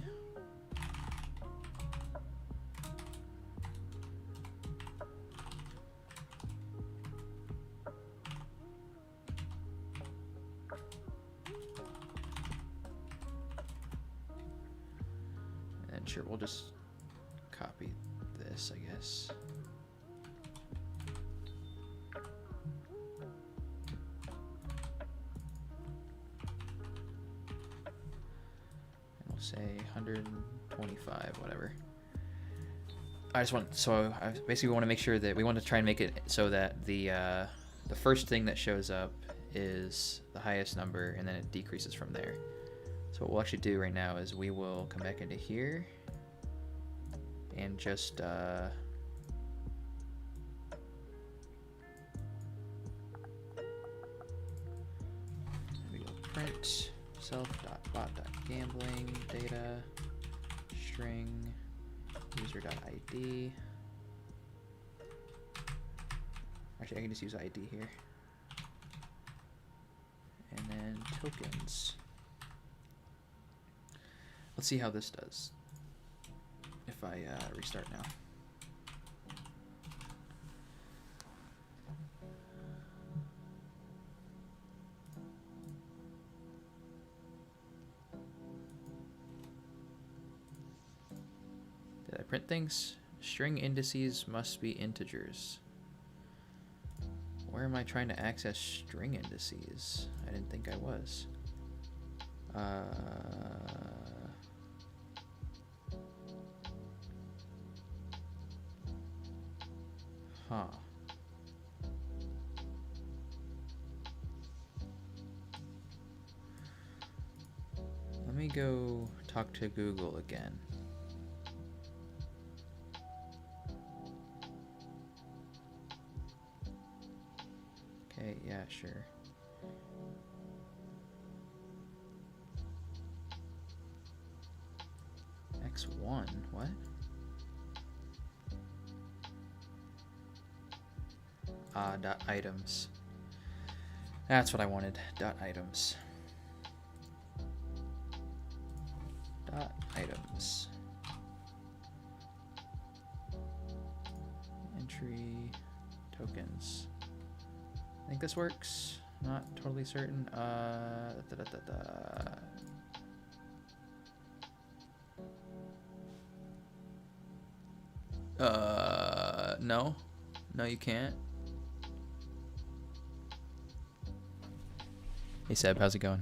And then sure, we'll just copy this, I guess. And we'll say 125, whatever. I just want, so I basically want to make sure that we want to try and make it so that the first thing that shows up is the highest number, and then it decreases from there. So what we'll actually do right now is we will come back into here and just we go print self.bot.gambling data string user.id. Actually, I can just use ID here. And then tokens. Let's see how this does if I restart now. Did I print things? String indices must be integers. Where am I trying to access string indices? I didn't think I was. Huh. Let me go talk to Google again. Okay, yeah, sure. X1, what? Dot items. That's what I wanted. Dot items. Dot items. Entry tokens. I think this works. Not totally certain. No. No, you can't. Hey Seb, how's it going?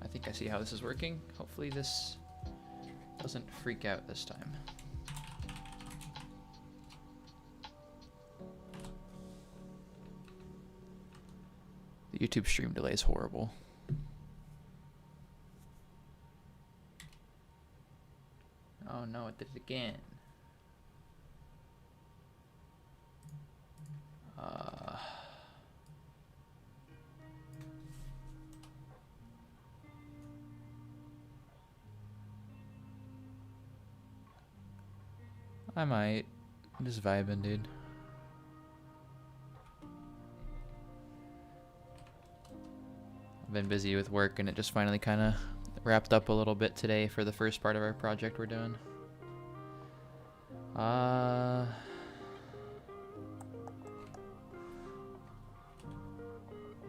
I think I see how this is working. Hopefully this doesn't freak out this time. The YouTube stream delay is horrible. Oh no, it did it again. I might. I'm just vibing, dude. I've been busy with work and it just finally kind of wrapped up a little bit today for the first part of our project we're doing.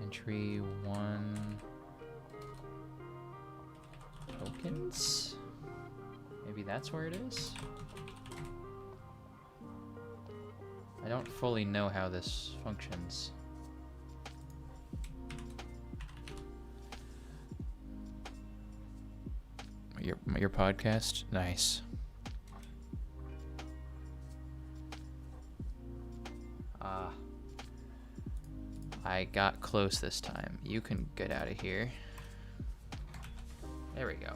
Entry 1 tokens? Maybe that's where it is? I don't fully know how this functions. Your podcast? Nice. I got close this time. You can get out of here. There we go.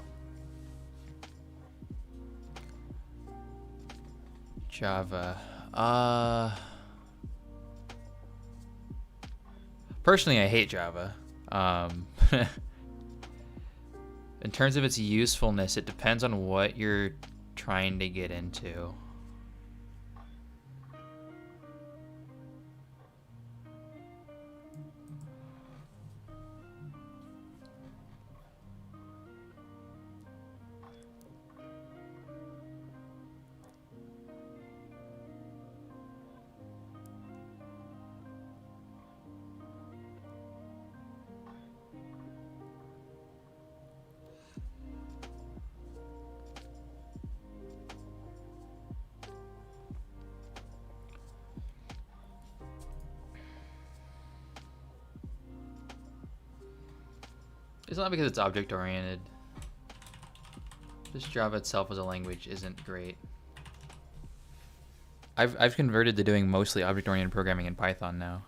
Java. Personally, I hate Java. In terms of its usefulness, it depends on what you're trying to get into. It's not because it's object-oriented. Just Java itself as a language isn't great. I've converted to doing mostly object-oriented programming in Python now.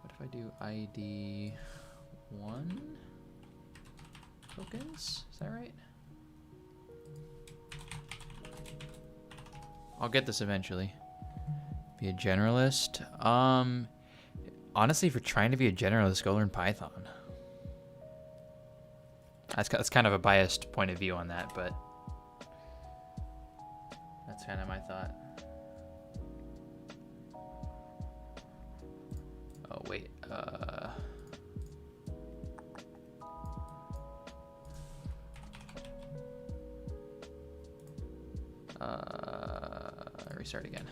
What if I do ID 1 tokens? Is that right? I'll get this eventually. Be a generalist. Honestly, for trying to be a generalist, go learn Python. That's kind of a biased point of view on that, but that's kind of my thought. Oh wait. Restart again.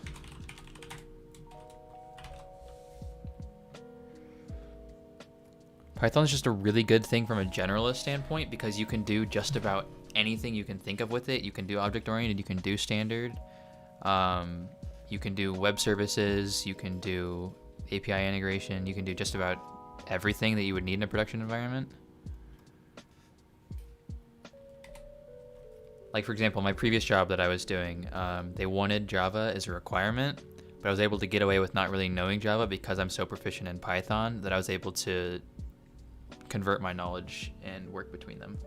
Python is just a really good thing from a generalist standpoint because you can do just about anything you can think of with it. You can do object-oriented, you can do standard, you can do web services, you can do API integration, you can do just about everything that you would need in a production environment. Like, for example, my previous job that I was doing, they wanted Java as a requirement, but I was able to get away with not really knowing Java because I'm so proficient in Python that I was able to convert my knowledge and work between them.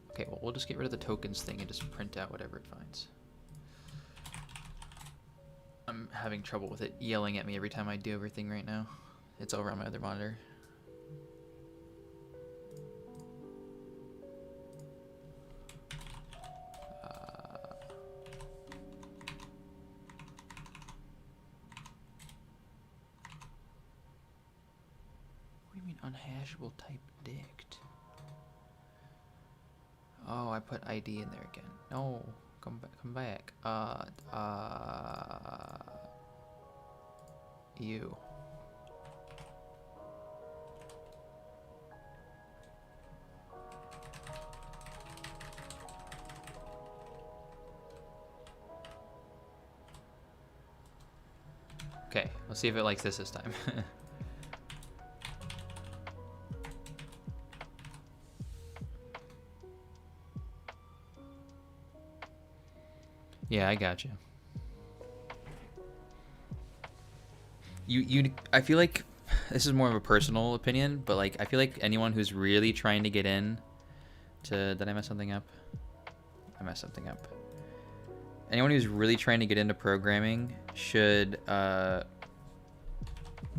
Okay, well, we'll just get rid of the tokens thing and just print out whatever it finds. I'm having trouble with it yelling at me every time I do everything right now. It's over on my other monitor. What do you mean unhashable type dict? Oh, I put ID in there again. No, come back. You. Okay, let's see if it likes this time. Yeah, I got you. I feel like this is more of a personal opinion, but like I feel like anyone who's really trying to get in to, did I mess something up? I messed something up. Anyone who's really trying to get into programming should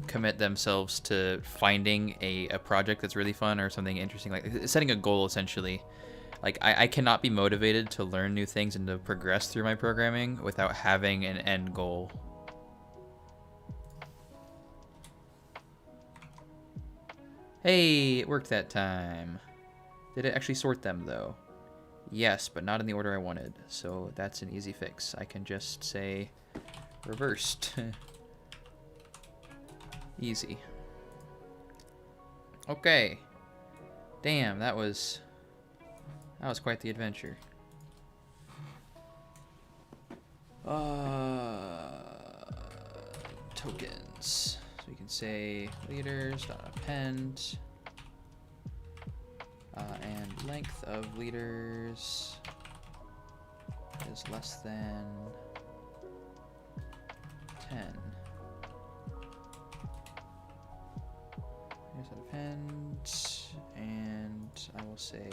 commit themselves to finding a project that's really fun or something interesting, like setting a goal essentially. Like I cannot be motivated to learn new things and to progress through my programming without having an end goal. Hey, it worked that time. Did it actually sort them though? Yes, but not in the order I wanted. So that's an easy fix. I can just say reversed. Easy. Okay. Damn, that was quite the adventure. Tokens. So we can say leaders.append and length of leaders is less than 10. Here's an append, and I will say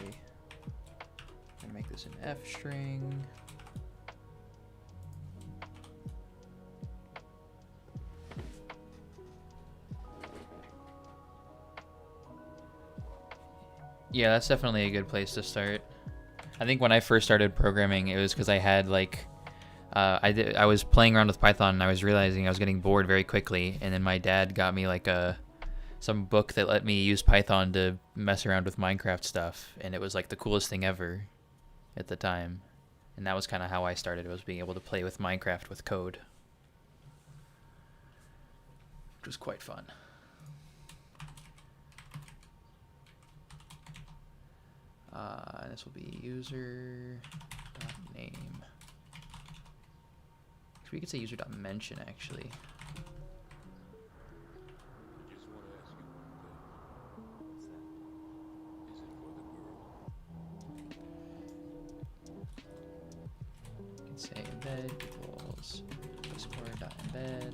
and make this an F string. Yeah, that's definitely a good place to start. I think when I first started programming, it was because I had like, I was playing around with Python and I was realizing I was getting bored very quickly, and then my dad got me like some book that let me use Python to mess around with Minecraft stuff, and it was like the coolest thing ever at the time. And that was kind of how I started, was being able to play with Minecraft with code, which was quite fun. This will be user.name. So we could say user.mention actually. You can say embed equals discord.embed.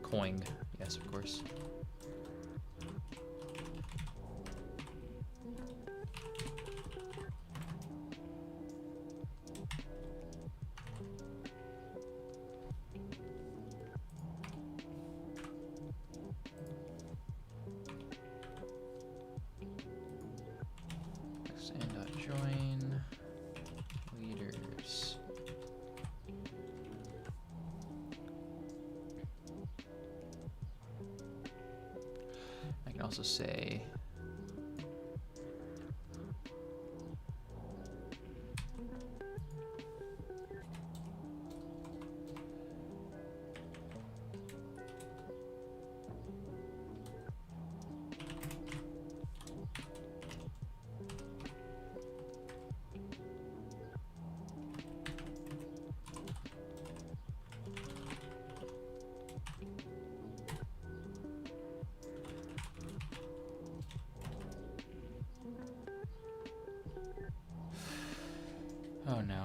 Coing, yes, of course. Join leaders. I can also say Oh no.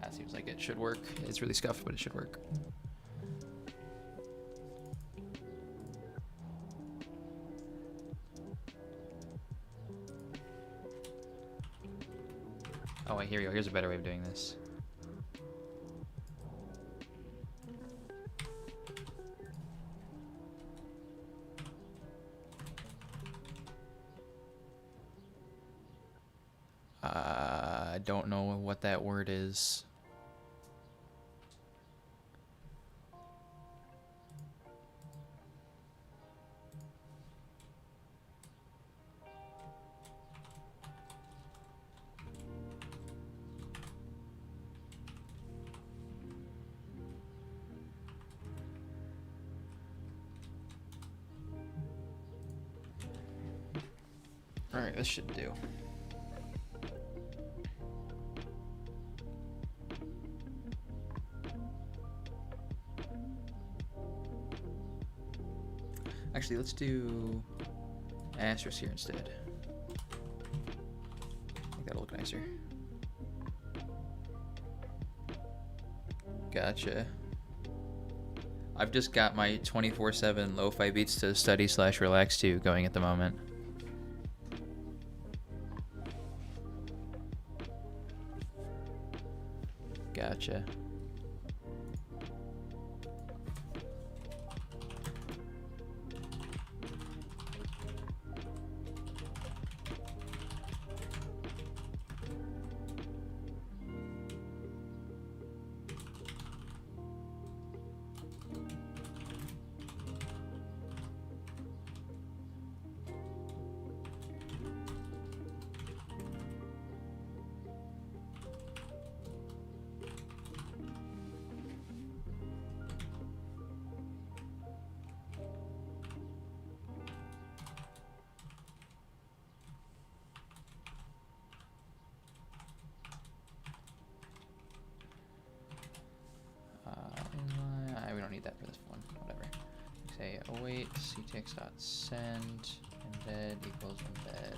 That seems like it should work. It's really scuffed, but it should work. Oh wait, here we go. Here's a better way of doing this. I don't know what that word is. Alright, this should do. Actually, let's do asterisk here instead. I think that'll look nicer. Gotcha. I've just got my 24/7 lo-fi beats to study/relax to going at the moment. Gotcha. We don't need that for this one. Whatever. Say await ctx.send embed equals embed.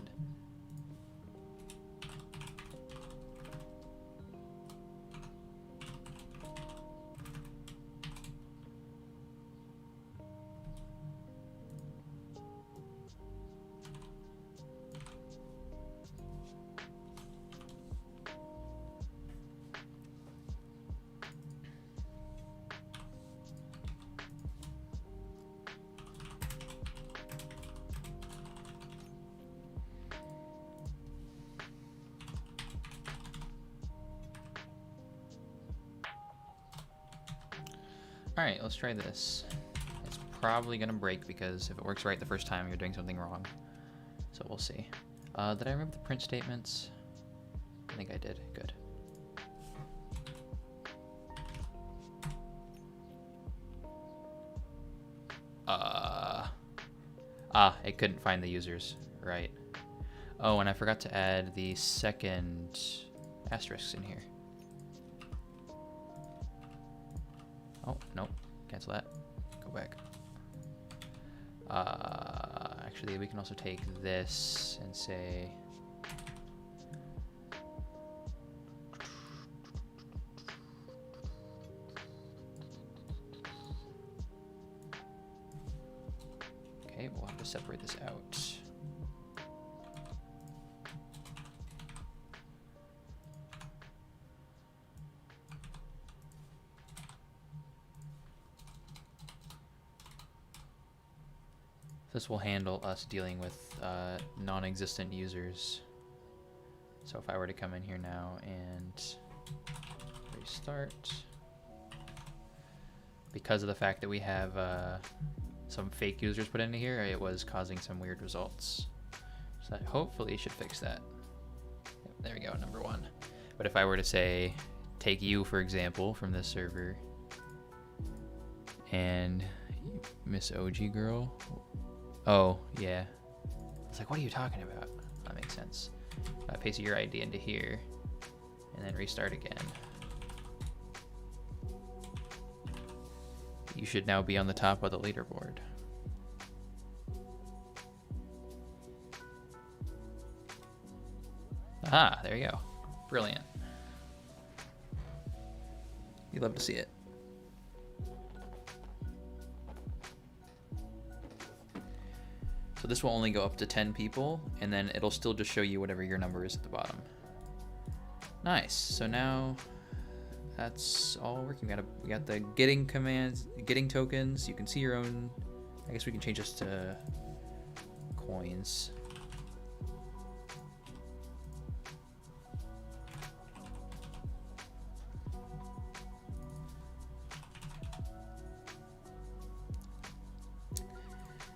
Alright, let's try this. It's probably gonna break because if it works right the first time, you're doing something wrong. So we'll see. Did I remember the print statements? I think I did. Good. It couldn't find the users. Right. Oh, and I forgot to add the second asterisk in here. Oh, nope. Cancel that. Go back. Actually, we can also take this and say... Okay, we'll have to separate this out. This will handle us dealing with non-existent users. So if I were to come in here now and restart, because of the fact that we have some fake users put into here, it was causing some weird results. So that hopefully should fix that. Yep, there we go, number one. But if I were to say, take you, for example, from this server, and Miss OG girl, oh, yeah. I was like, what are you talking about? That makes sense. Paste your ID into here, and then restart again. you should now be on the top of the leaderboard. Ah, there you go. Brilliant. You love to see it. So this will only go up to 10 people, and then it'll still just show you whatever your number is at the bottom. Nice. So now that's all working. We got the getting commands, getting tokens. You can see your own. I guess we can change this to coins.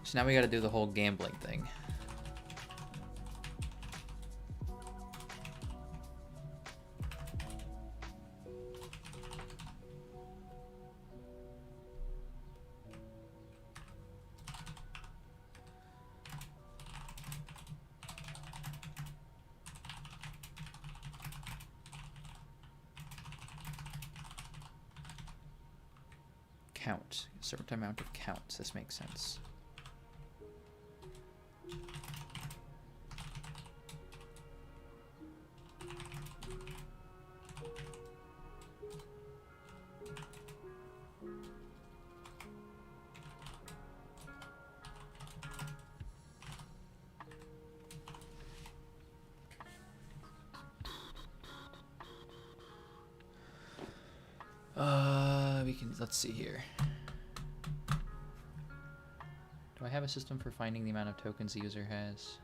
So now we got to do the whole gambling thing. Count. A certain amount of counts. This makes sense. Let's see here. Do I have a system for finding the amount of tokens the user has?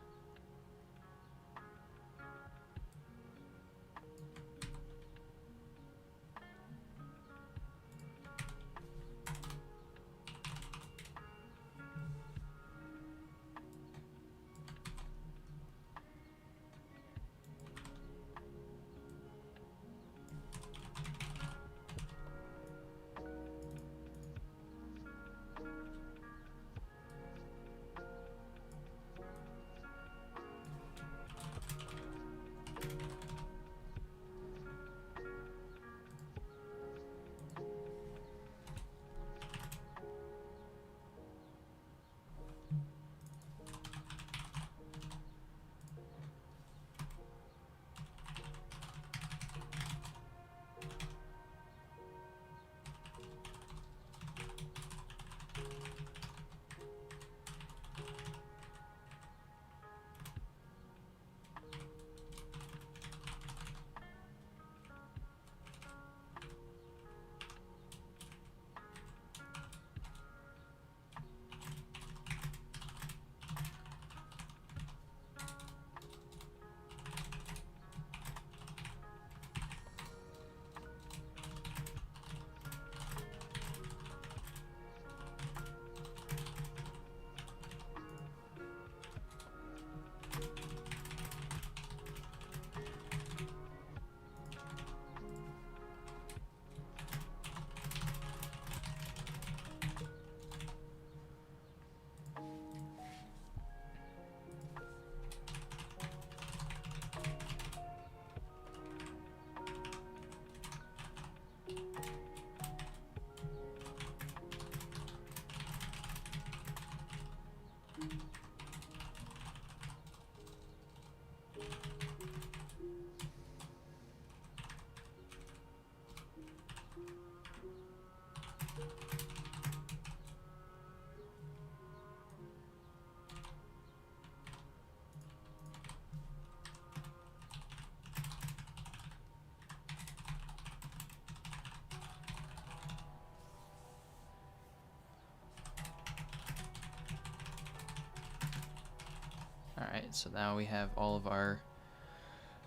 Alright, so now we have all of our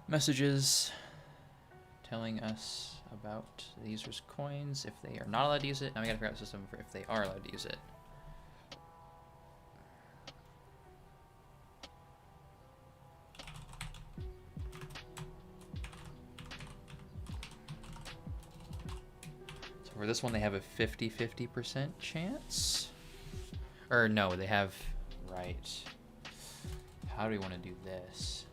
messages telling us about the user's coins, if they are not allowed to use it. Now we gotta figure out a system for if they are allowed to use it. So for this one, they have a 50-50% chance. Or no, they have, right. How do we want to do this?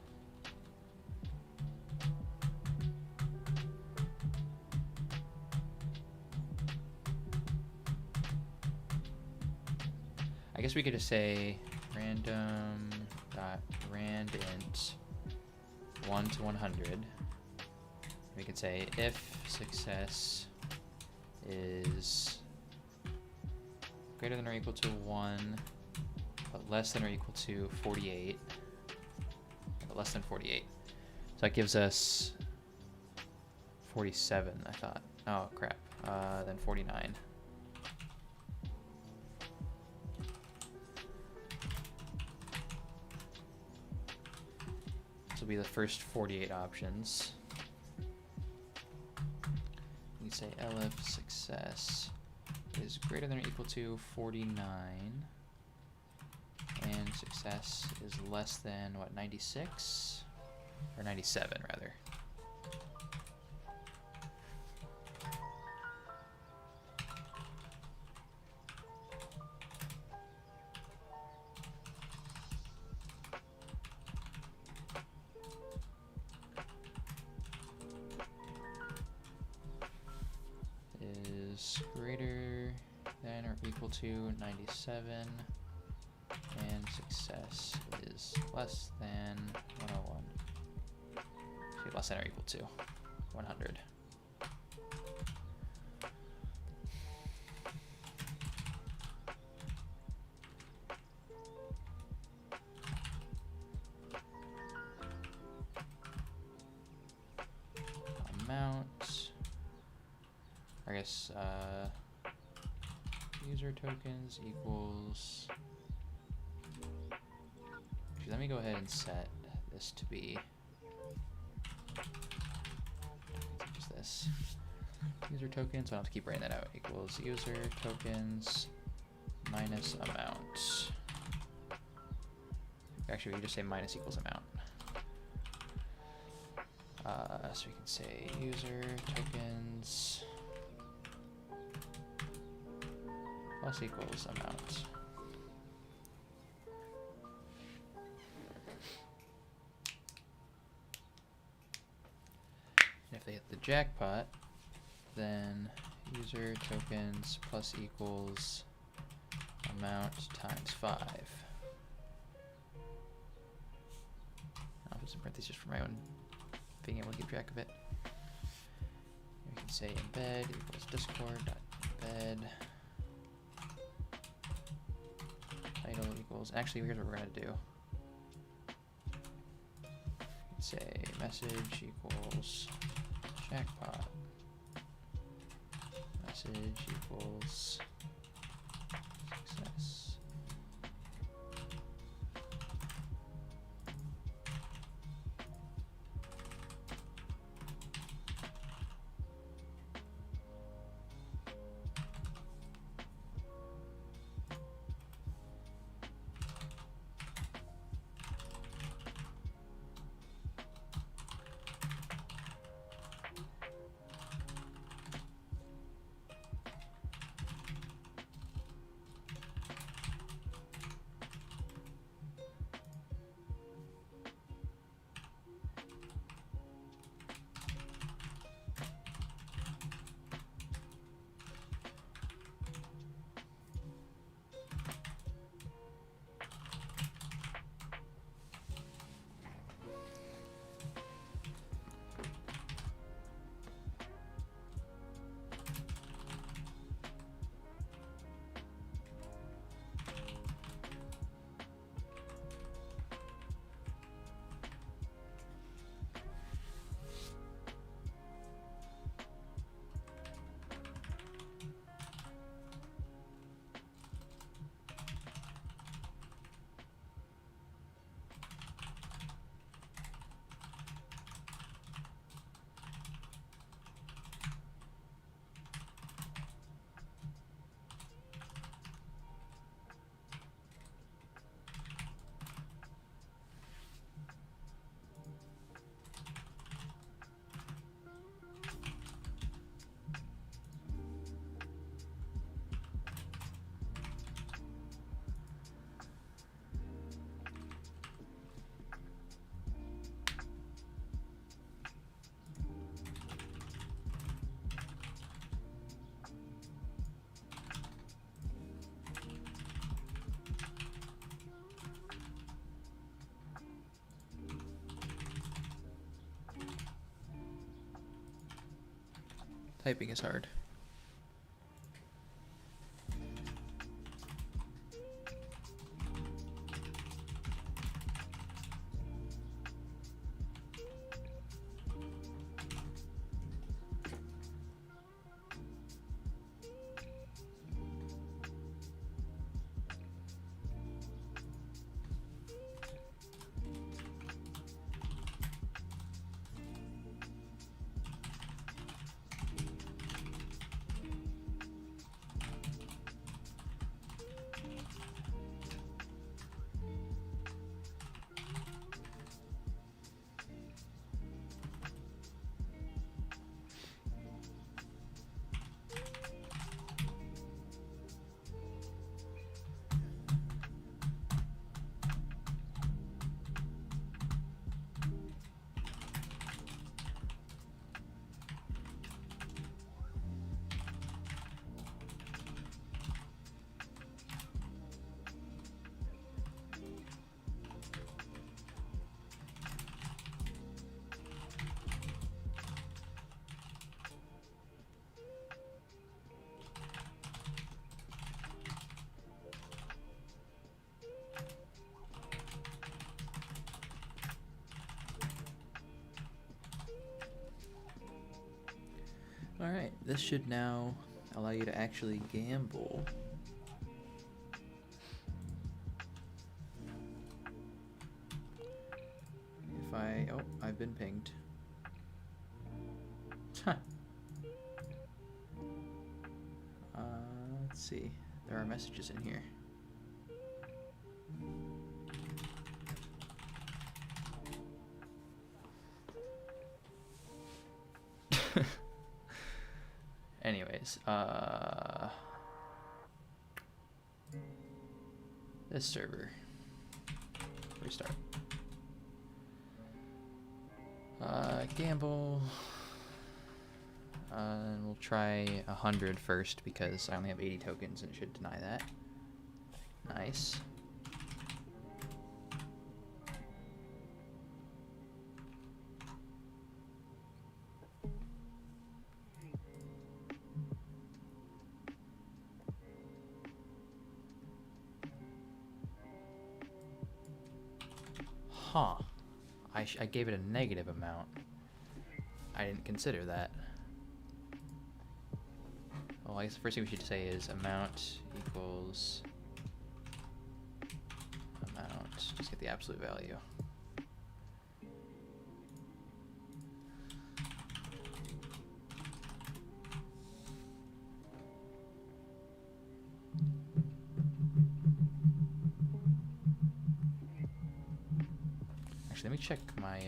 I guess we could just say random dot rand int 1 to 100. We could say if success is greater than or equal to 1, but less than or equal to 48, but less than 48. So that gives us 47, I thought. Oh, crap. Then 49. This will be the first 48 options. We say elif success is greater than or equal to 49, and success is less than, what, 96? Or 97, rather. Is greater than or equal to 97, and success is less than 101. Okay, less than or equal to 100. Amount, I guess, user tokens equals, actually, let me go ahead and set this to be just this. User tokens, so I don't have to keep writing that out, equals user tokens minus amount. Actually, we can just say minus equals amount. So we can say user tokens plus equals amount. And if they hit the jackpot, then user tokens plus equals amount times 5. I'll put some parentheses for my own being able to keep track of it. We can say embed equals discord.embed title equals, actually here's what we're going to do. Say message equals jackpot. Message equals success. Typing is hard. Alright, this should now allow you to actually gamble. If I... oh, I've been pinged. Huh. Let's see. There are messages in here. Anyways, this server. Restart. Gamble. And we'll try 100 first because I only have 80 tokens and it should deny that. Nice. Huh. I gave it a negative amount. I didn't consider that. Well, I guess the first thing we should say is amount equals amount. Just get the absolute value. Actually, let me check my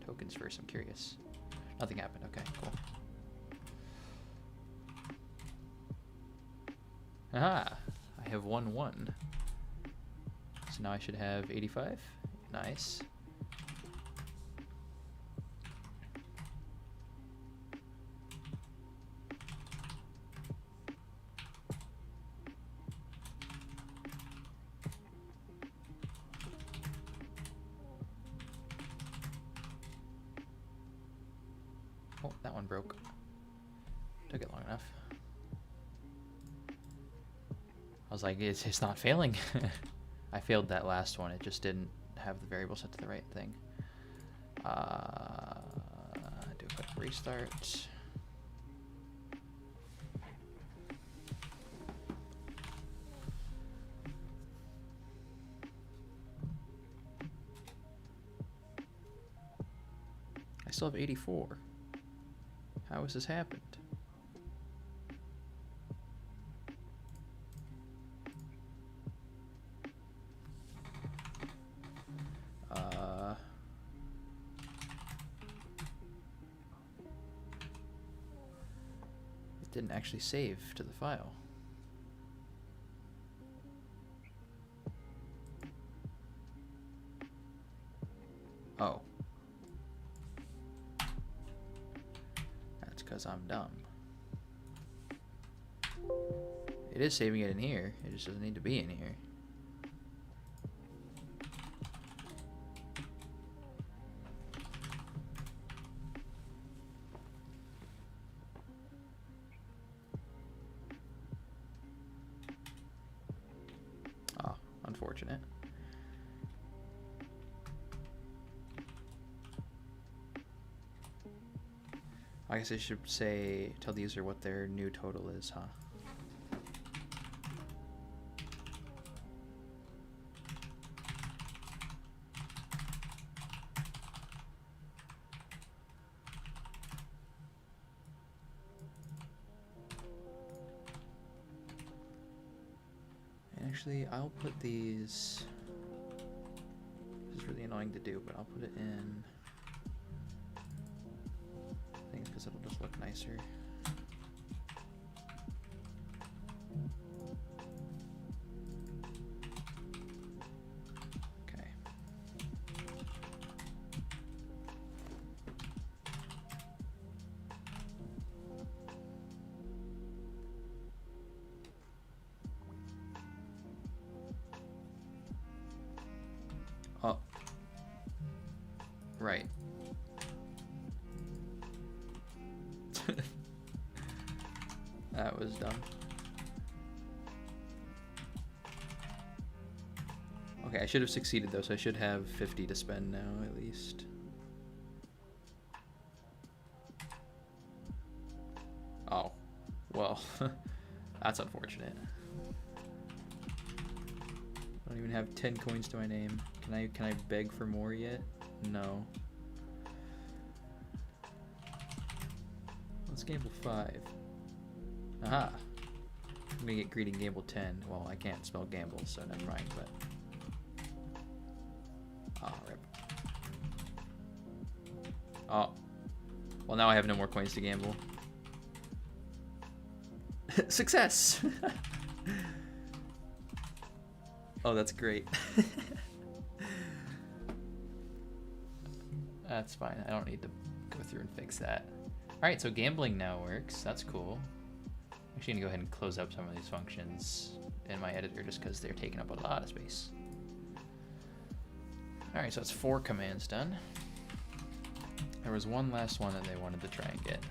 tokens first. I'm curious. Nothing happened. Okay, cool. Aha! I have 1-1. So now I should have 85. Nice. Oh, that one broke. Took it long enough. I was like, it's not failing. I failed that last one. It just didn't have the variable set to the right thing. Do a quick restart. I still have 84. How has this happened? It didn't actually save to the file. Oh. That's because I'm dumb. It is saving it in here. It just doesn't need to be in here. I guess I should say, tell the user what their new total is, huh? Actually, I'll put these. This is really annoying to do, but I'll put it in. I think because it'll just look nicer. Okay. Oh. Right. That was dumb. Okay, I should have succeeded though, so I should have 50 to spend now at least. Oh, well, that's unfortunate. I don't even have 10 coins to my name. Can I beg for more yet? No. Let's gamble 5. Aha! I'm gonna get greedy and gamble 10. Well, I can't spell gamble, so never mind, but... Oh, rip. Oh. Well, now I have no more coins to gamble. Success! Oh, that's great. That's fine. I don't need to go through and fix that. Alright, so gambling now works. That's cool. I'm actually gonna go ahead and close up some of these functions in my editor just because they're taking up a lot of space. Alright, so that's 4 commands done. There was one last one that they wanted to try and get.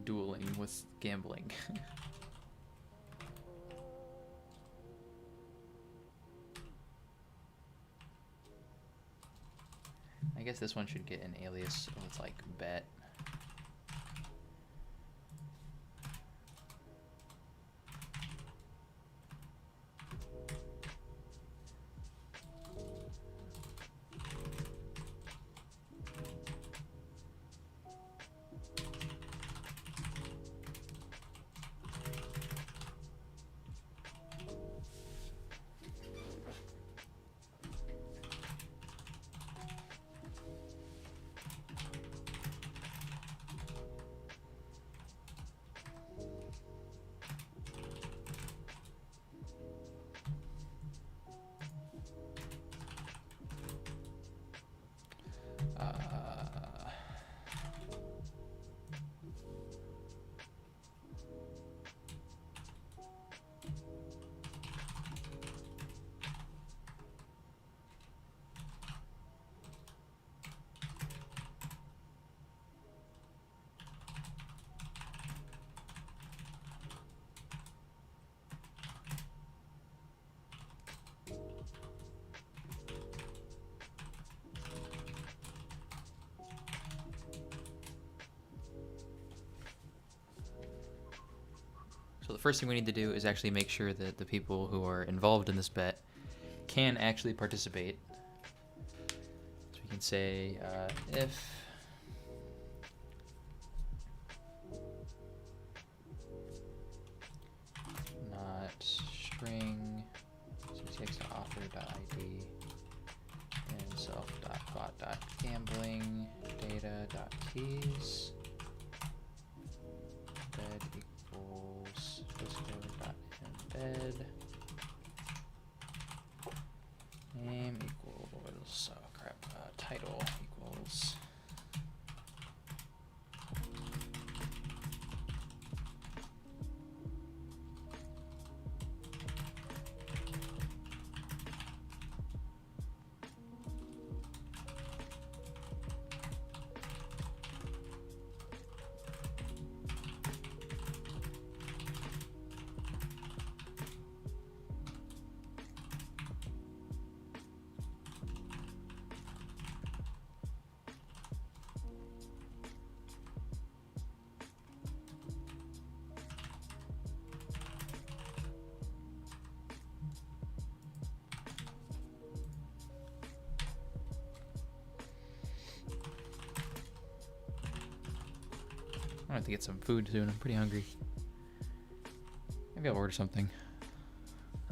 Dueling with gambling. I guess this one should get an alias with like bet. So the first thing we need to do is actually make sure that the people who are involved in this bet can actually participate. So we can say if not string ctx author.id and self.bot.gambling data.keys embed equals discord.embed name equals title equals have to get some food soon. I'm pretty hungry. Maybe I'll order something.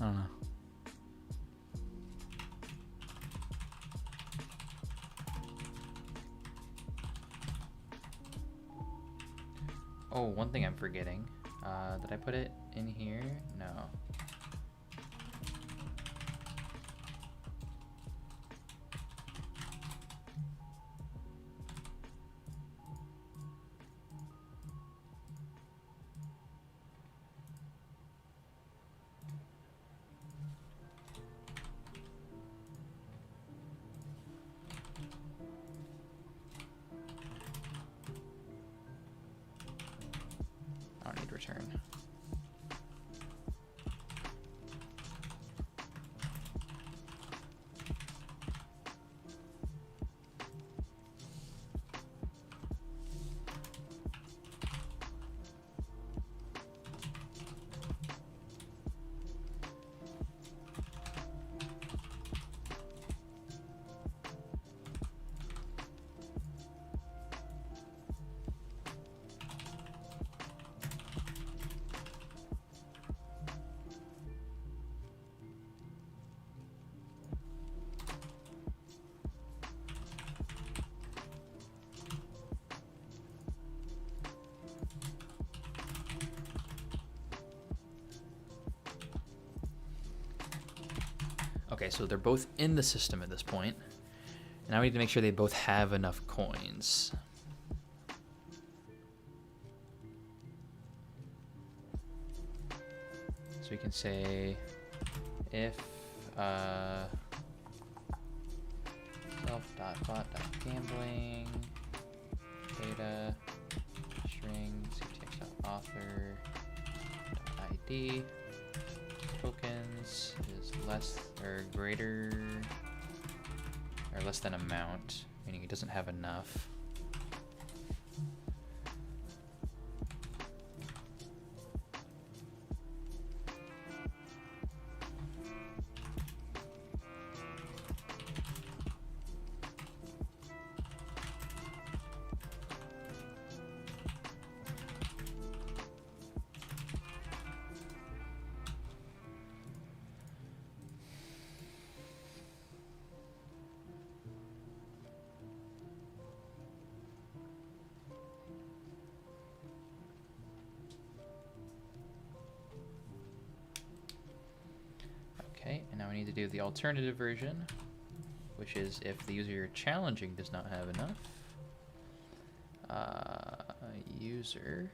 I don't know. Oh, one thing I'm forgetting. Did I put it in here? No. I don't need return. Okay, so they're both in the system at this point. Now we need to make sure they both have enough coins. So we can say if self.bot.gambling data string ctx.author.id tokens is less or greater or less than amount, meaning it doesn't have enough. Okay, and now we need to do the alternative version, which is if the user you're challenging does not have enough. User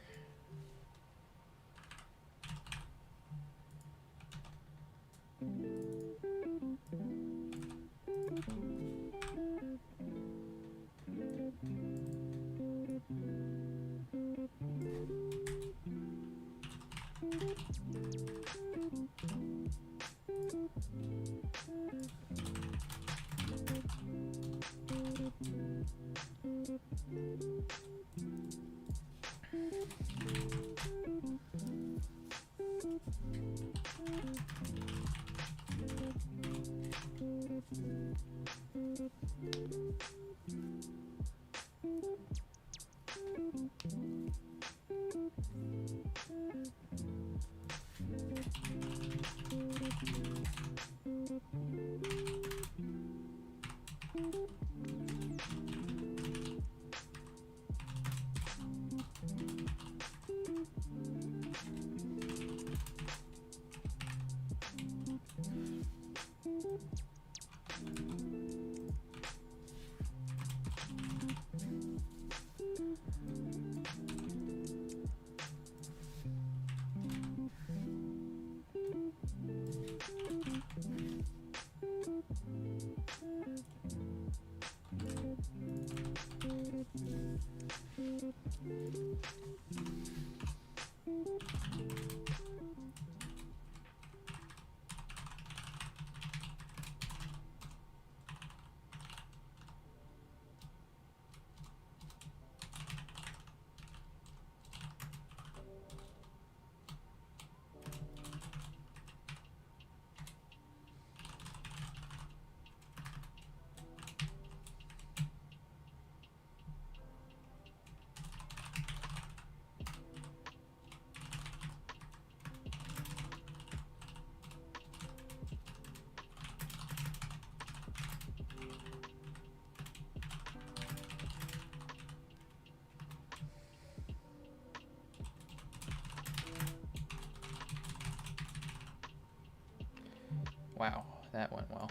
Wow, that went well.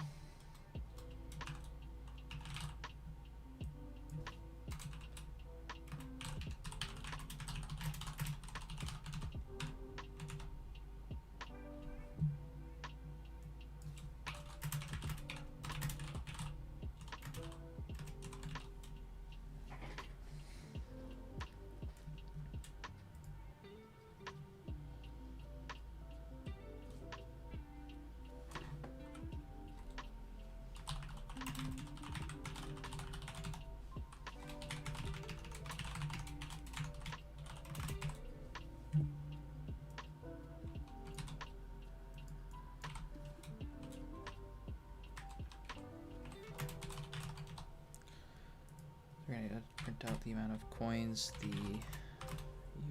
We're gonna print out the amount of coins the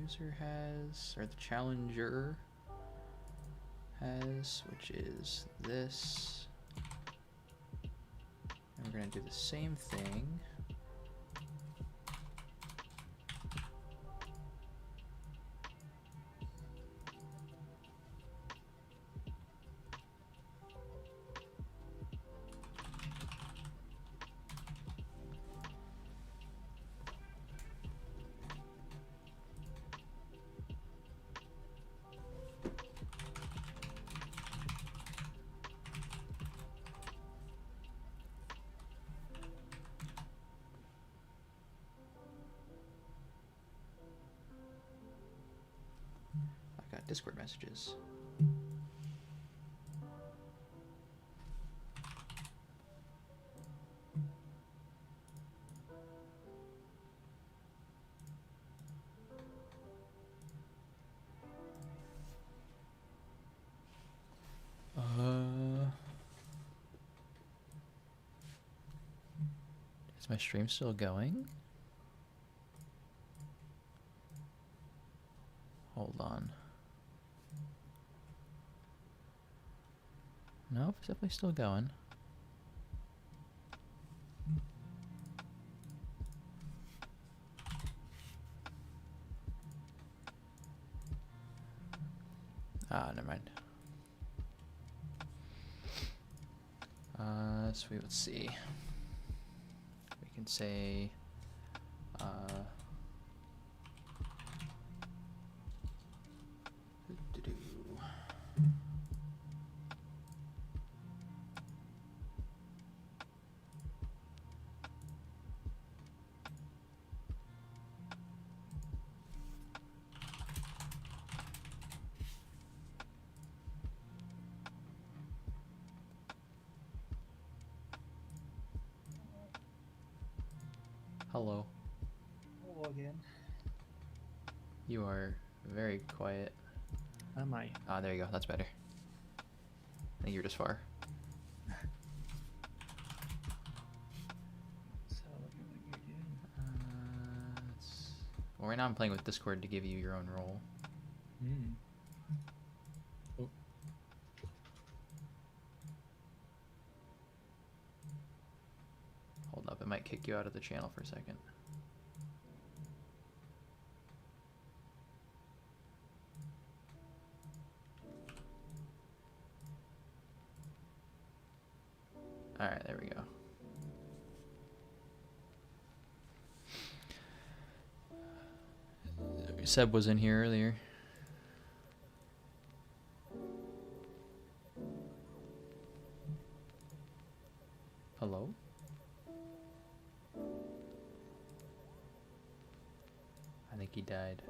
user has, or the challenger has, which is this. And we're gonna do the same thing. I got Discord messages. Is my stream still going? Hold on. Nope, it's definitely still going. Ah, never mind. So let's see. We can say hello. Hello again. You are very quiet. Am I? Ah, there you go. That's better. I think you're just far. So look at what you're doing. Well, right now I'm playing with Discord to give you your own role. Hmm. Oh. Hold up, it might kick you out of the channel for a second. Alright, there we go. Seb was in here earlier. Hello? I think he died.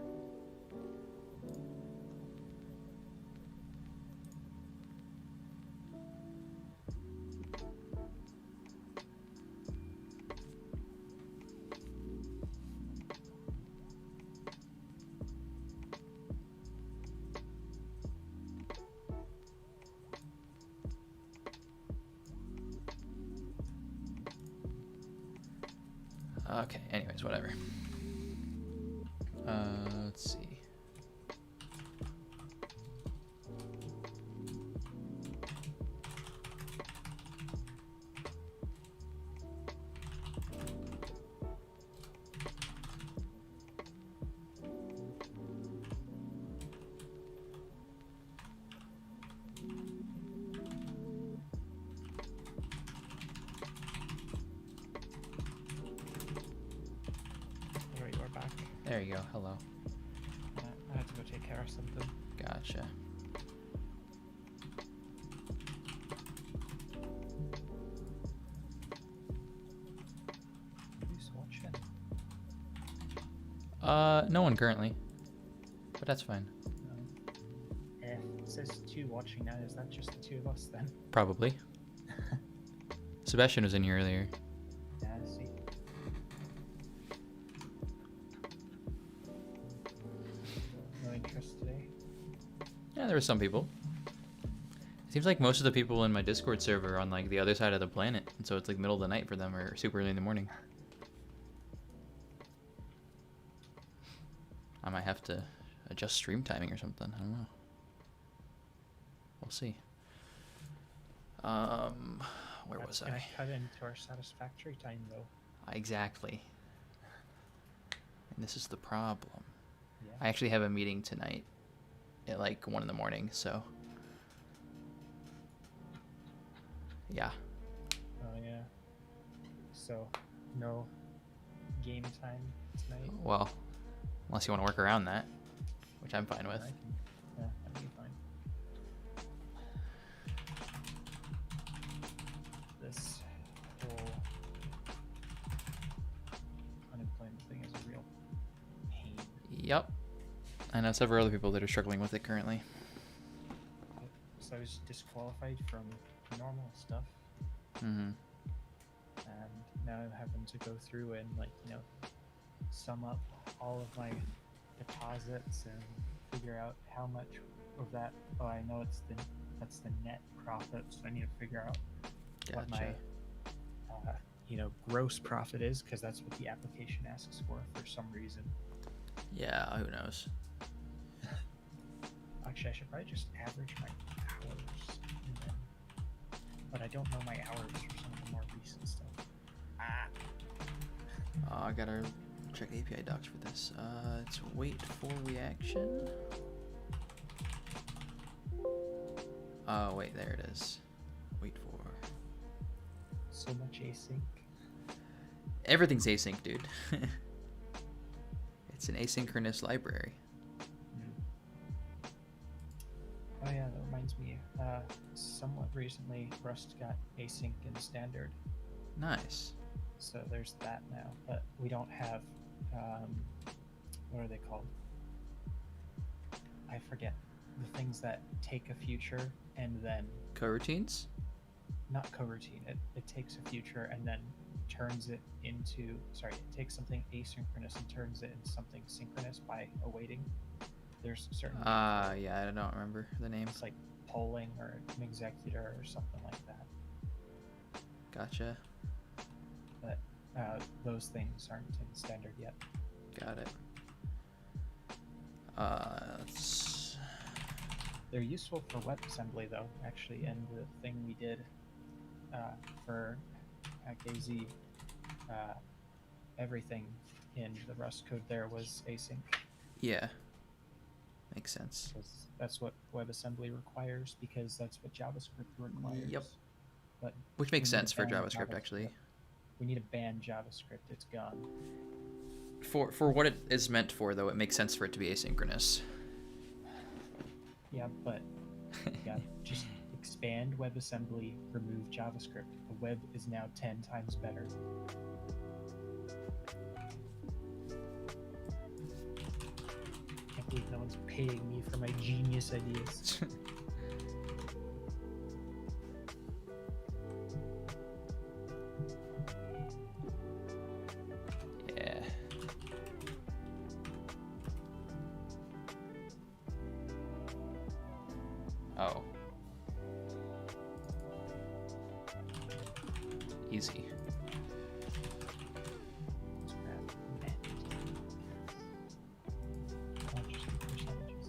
Okay, anyways, whatever. Let's see. There you go. Hello. I had to go take care of something. Gotcha. Who's watching? No one currently. But that's fine. It says 2 watching now. Is that just the 2 of us then? Probably. Sebastian was in here earlier. Yeah, I see. No interest today. Yeah, there were some people. It seems like most of the people in my Discord server are on like the other side of the planet, and so it's like middle of the night for them or super early in the morning. I might have to adjust stream timing or something. I don't know. We'll see. Where That's was gonna I? cut into our satisfactory time though. Exactly. And this is the problem. Yeah. I actually have a meeting tonight at like 1 in the morning, so yeah. Oh yeah. So, no game time tonight. Well, unless you want to work around that, which I'm fine with. Yeah, that'd be fine. This whole unemployment thing is a real pain. Yep. I know several other people that are struggling with it currently. So I was disqualified from normal stuff, Mm-hmm. and now I'm having to go through and sum up all of my deposits and figure out how much of that. Oh, I know that's the net profit, so I need to figure out what my gross profit is, because that's what the application asks for some reason. Yeah, who knows? Actually, I should probably just average my hours, but I don't know my hours for some of the more recent stuff. I gotta check the API docs for this. It's wait for reaction. Oh, wait, there it is. Wait for. So much async. Everything's async, dude. It's an asynchronous library. Oh yeah, that reminds me. Somewhat recently, Rust got async in standard, Nice. so there's that now. But we don't have, what are they called? I forget. The things that take a future and then Coroutines? not coroutine. It takes a future and then turns it into. Sorry, it takes something asynchronous and turns it into something synchronous by awaiting. There's certain. Yeah, I don't remember the name. It's like polling or an executor or something like that. Gotcha. But those things aren't in standard yet. Got it. Let's... They're useful for WebAssembly though, actually, and the thing we did for KZ, everything in the Rust code there was async. Yeah. Makes sense. That's what WebAssembly requires, because that's what JavaScript requires. Yep. But Which makes we need sense to for ban JavaScript, actually. We need to ban JavaScript. It's gone. For what it is meant for, though, it makes sense for it to be asynchronous. Yeah, but just expand WebAssembly, remove JavaScript. The web is now 10 times better. Can't believe no one's paying me for my genius ideas. Yeah. Oh. Easy. Let's grab net. I'll just do percentages.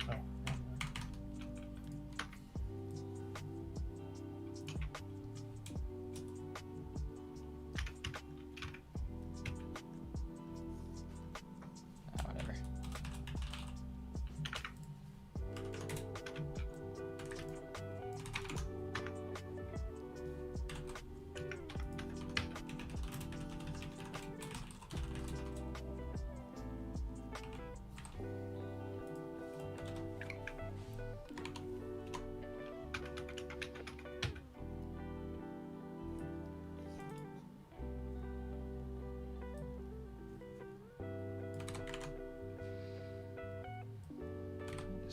Oh, wrong one.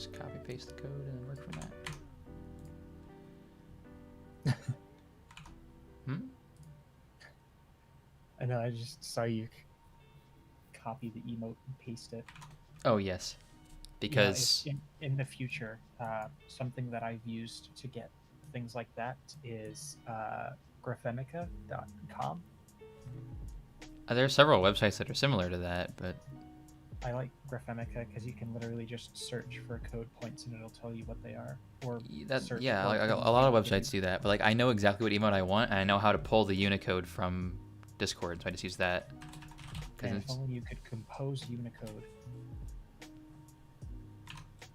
Just copy paste the code and then work from that. Hmm? I know. I just saw you copy the emote and paste it. Oh yes, because In the future, something that I've used to get things like that is graphemica.com. there are several websites that are similar to that, but I like Graphemica because you can literally just search for code points and it'll tell you what they are. Or search yeah, for like, a things lot of you websites do that. But like I know exactly what emote I want, and I know how to pull the Unicode from Discord, so I just use that. And if only you could compose Unicode.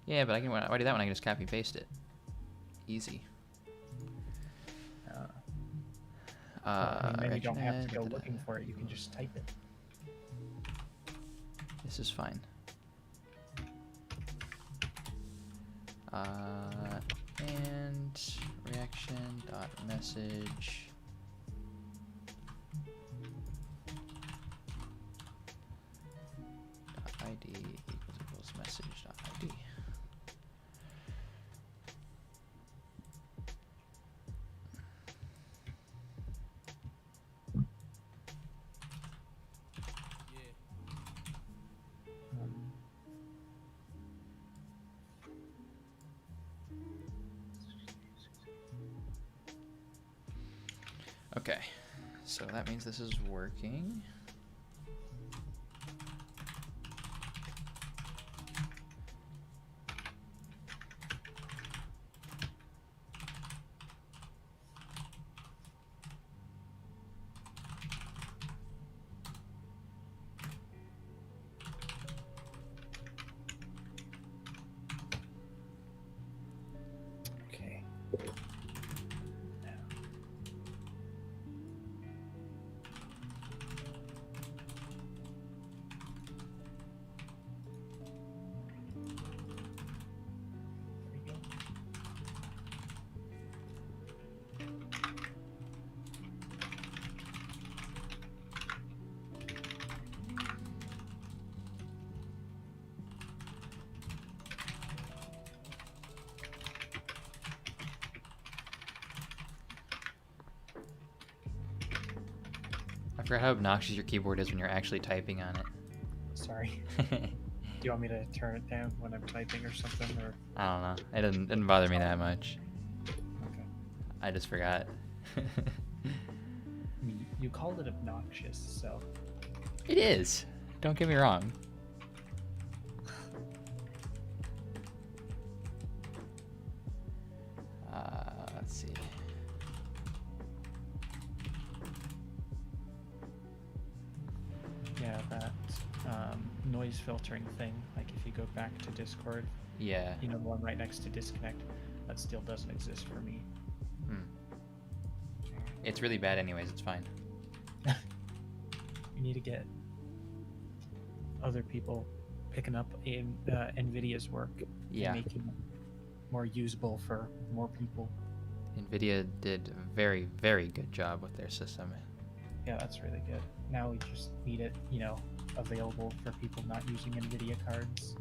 Yeah, but I can. Why do that when I can just copy and paste it? Easy. Then you don't have to go da-da-da. looking for it. You can just type it. This is fine. And reaction dot message. Dot ID equals message dot ID. Okay, so that means this is working. Okay. I forgot how obnoxious your keyboard is when you're actually typing on it. Sorry. Do you want me to turn it down when I'm typing or something? Or I don't know. It didn't bother me that much. okay. I just forgot. You called it obnoxious, so It is. Don't get me wrong. Let's see. yeah, that noise filtering thing. Like if you go back to Discord, Yeah. you know, the one right next to disconnect, that still doesn't exist for me. It's really bad anyways. It's fine. You need to get other people picking up in NVIDIA's work Yeah. and making it more usable for more people. NVIDIA did a very, very good job with their system. Yeah, that's really good. Now we just need it, you know, available for people not using NVIDIA cards.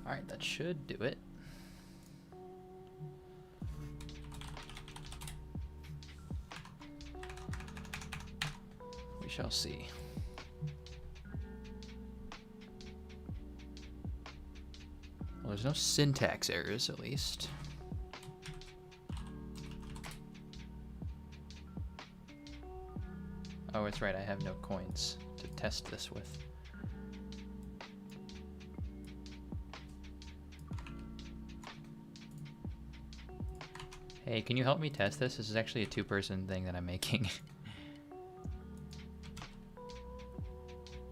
Alright, that should do it. We shall see. Well, there's no syntax errors, at least. Oh, it's right, I have no coins to test this with. Hey, can you help me test this? This is actually a two-person thing that I'm making.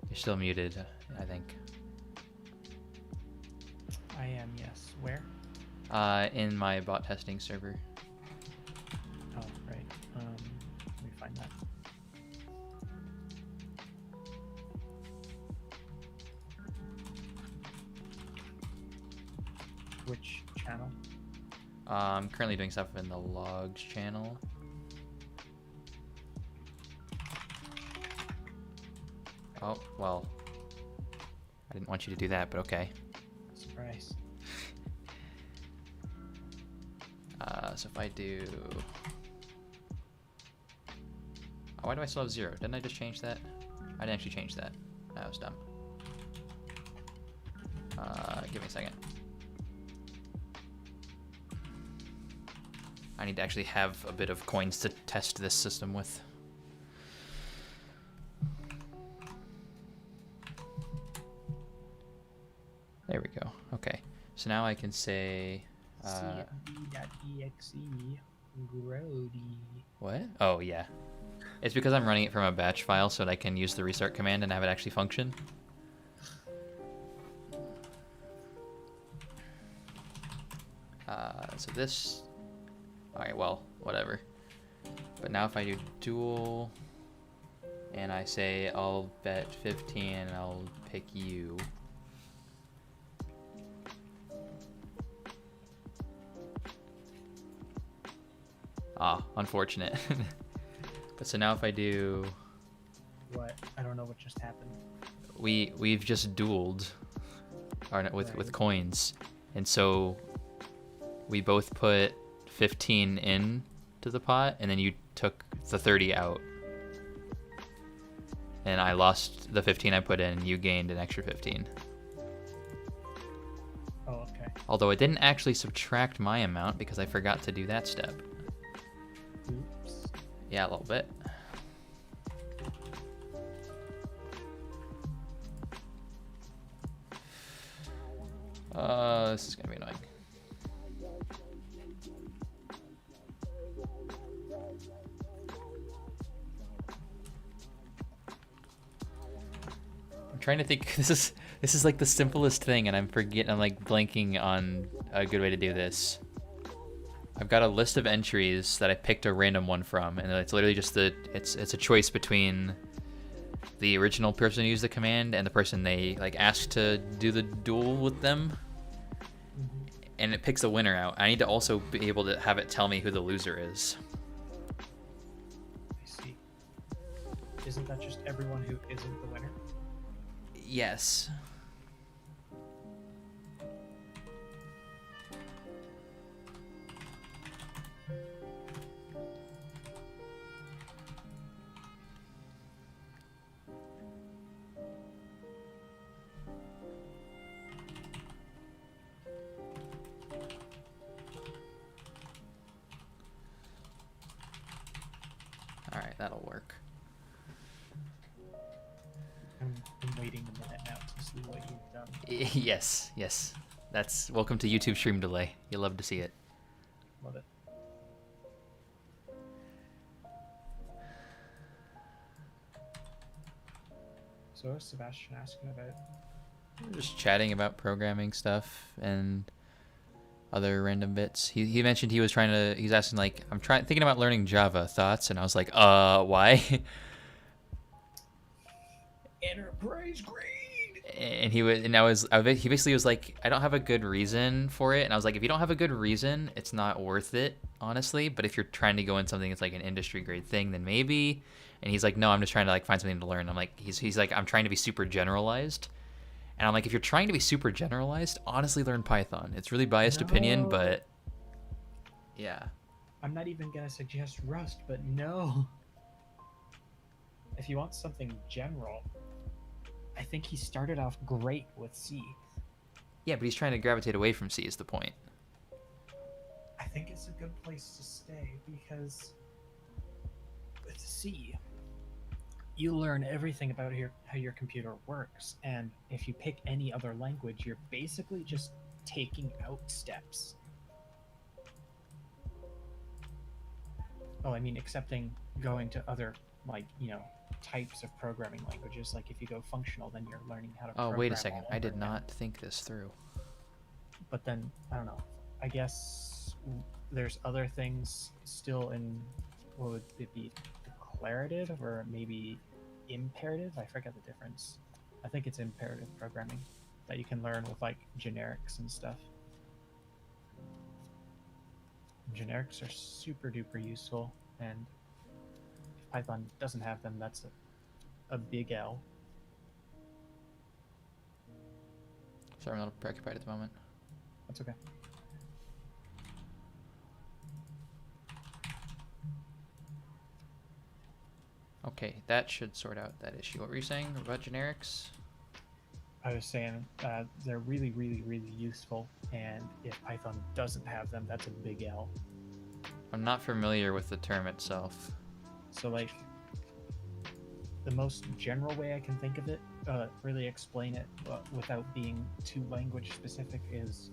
You're still muted, I think. I am, yes. Where? In my bot testing server. Oh, right. Let me find that. Which channel? I'm currently doing stuff in the logs channel. Oh, well. I didn't want you to do that, but okay. Surprise. So if I do... Oh, why do I still have 0? Didn't I just change that? I didn't actually change that. That was dumb. Give me a second. I need to actually have a bit of coins to test this system with. There we go. Okay. So now I can say... C.exe Grody. What? Oh, yeah. It's because I'm running it from a batch file so that I can use the restart command and have it actually function. So this... Alright, well, whatever. But now if I do duel, and I say I'll bet 15 and I'll pick you. Ah, unfortunate. But so now if I do... What? I don't know what just happened. We've just dueled with coins. And so we both put 15 in to the pot, and then you took the 30 out. And I lost the 15 I put in, and you gained an extra 15. Oh, okay. Although it didn't actually subtract my amount because I forgot to do that step. Oops. Yeah, a little bit. This is gonna be annoying. I'm trying to think. This is like the simplest thing, and I'm like blanking on a good way to do this. I've got a list of entries that I picked a random one from, and it's literally just it's a choice between the original person who used the command and the person they like asked to do the duel with them. And it picks a winner out. I need to also be able to have it tell me who the loser is. I see. Isn't that just everyone who isn't the winner? Yes. Alright, that'll work. I'm waiting a minute now to see what you've done. Yes, yes. That's welcome to YouTube stream delay. You'll love to see it. Love it. So what was Sebastian asking about? Just chatting about programming stuff and other random bits. He mentioned he's asking like, thinking about learning Java. Thoughts? And I was like, why? Enterprise grade. And he basically was like, I don't have a good reason for it. And I was like, if you don't have a good reason, it's not worth it, honestly. But if you're trying to go in something that's like an industry grade thing, then maybe. And he's like, no, I'm just trying to like find something to learn. I'm like, he's like, I'm trying to be super generalized. And I'm like, if you're trying to be super generalized, honestly, learn Python. It's really biased opinion, No. but yeah. I'm not even gonna suggest Rust, but no. If you want something general, I think he started off great with C. Yeah, but he's trying to gravitate away from C is the point. I think it's a good place to stay because with C, you learn everything about how your computer works, and if you pick any other language, you're basically just taking out steps. Oh, I mean, excepting going to other, like, types of programming languages. Like, if you go functional, then you're learning how to Oh, program wait a second. all I over did again. not think this through. But then, I don't know. I guess there's other things still in, what would it be, declarative or maybe imperative? I forget the difference. I think it's imperative programming that you can learn with, like, generics and stuff. Generics are super duper useful, and if Python doesn't have them, that's a big L. Sorry, I'm a little preoccupied at the moment. That's okay. Okay, that should sort out that issue. What were you saying about generics? I was saying they're really, really, really useful, and if Python doesn't have them, that's a big L. I'm not familiar with the term itself. So, like, the most general way I can think of it, really explain it without being too language specific, is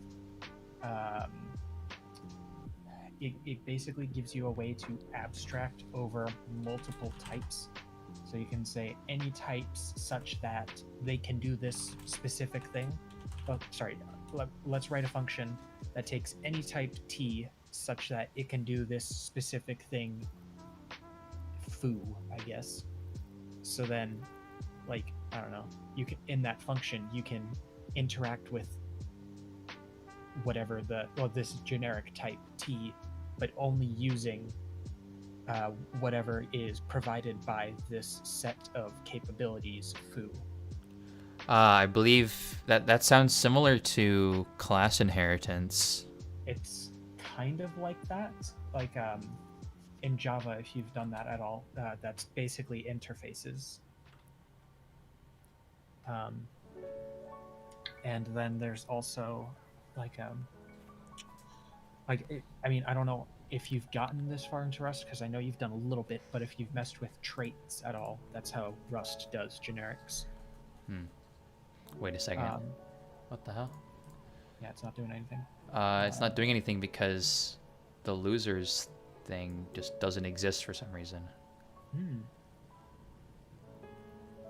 it basically gives you a way to abstract over multiple types. So you can say any types such that they can do this specific thing. Oh, sorry. Let's write a function that takes any type T such that it can do this specific thing. Foo, I guess. So then, like, I don't know. You can, in that function, you can interact with whatever this generic type T, but only using whatever is provided by this set of capabilities, foo. I believe that sounds similar to class inheritance. It's kind of like that. Like in Java, if you've done that at all, that's basically interfaces. And then there's also I mean, I don't know if you've gotten this far into Rust, because I know you've done a little bit, but if you've messed with traits at all, that's how Rust does generics. Wait a second. What the hell? Yeah, it's not doing anything. It's not doing anything because the losers thing just doesn't exist for some reason.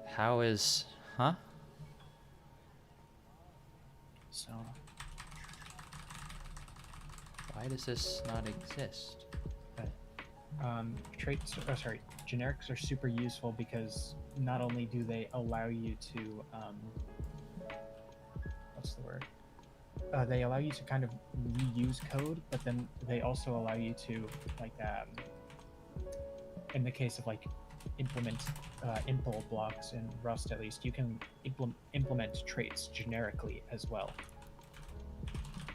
How is... Huh? So... Why does this not exist? Generics are super useful because not only do they allow you to, what's the word? They allow you to kind of reuse code, but then they also allow you to, like, in the case of, like, implement blocks in Rust, at least, you can implement traits generically as well.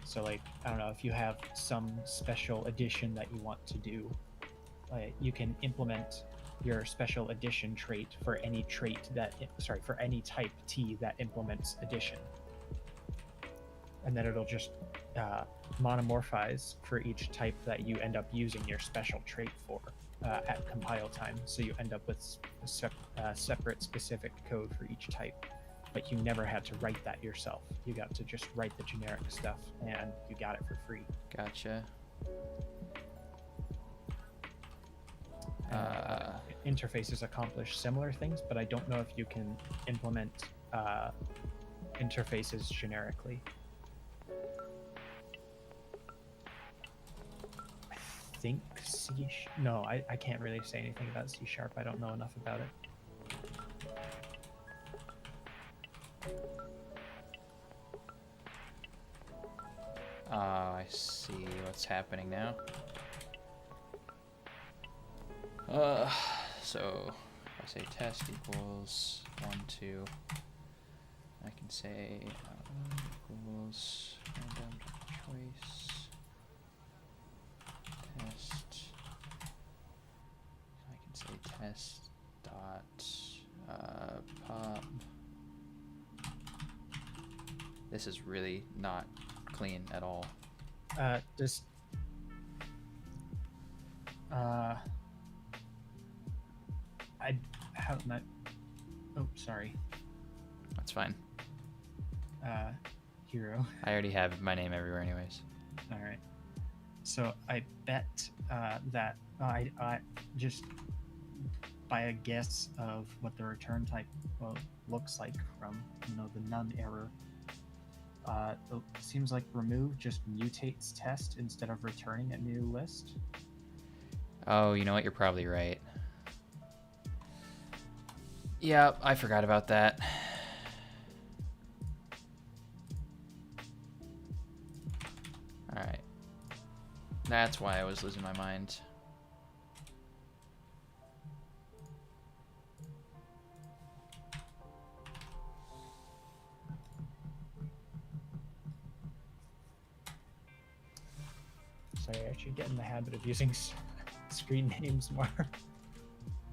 So, like, I don't know, if you have some special addition that you want to do, you can implement your special addition trait for any for any type T that implements addition. And then it'll just monomorphize for each type that you end up using your special trait for at compile time. So you end up with separate specific code for each type. But you never had to write that yourself. You got to just write the generic stuff, and you got it for free. Gotcha. Interfaces accomplish similar things, but I don't know if you can implement interfaces generically. I think No, I can't really say anything about C#. I don't know enough about it. I see what's happening now. So if I say test equals 1, 2, I can say equals random choice test. I can say test dot pop. This is really not clean at all. Just I have not. Oh, sorry. That's fine. Hero. I already have my name everywhere, anyways. All right. So I bet that I just by a guess of what the return type looks like from the none error. It seems like remove just mutates test instead of returning a new list. Oh, you know what? You're probably right. Yeah, I forgot about that. Alright. That's why I was losing my mind. Sorry, I should get in the habit of using screen names more.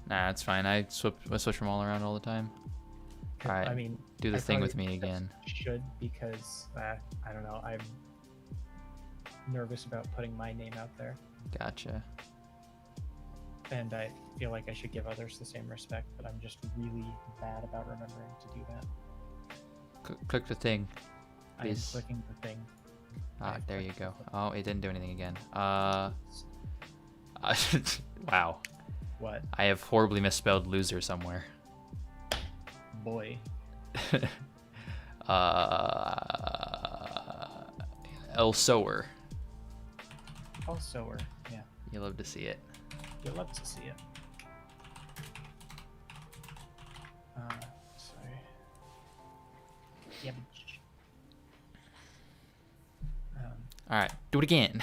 Nah, it's fine. I switch them all around all the time. Alright, I mean, do the I thing with probably me again. should because I don't know. I'm nervous about putting my name out there, Gotcha. and I feel like I should give others the same respect. But I'm just really bad about remembering to do that. Click the thing. I am Please. clicking the thing. Ah, I've there you clicked go. the thing. Oh, it didn't do anything again. Wow. What? I have horribly misspelled loser somewhere. Boy. El Sower. Oh, sower. Yeah, You love to see it. you'll love to see it. Sorry. Yeah. All right, do it again.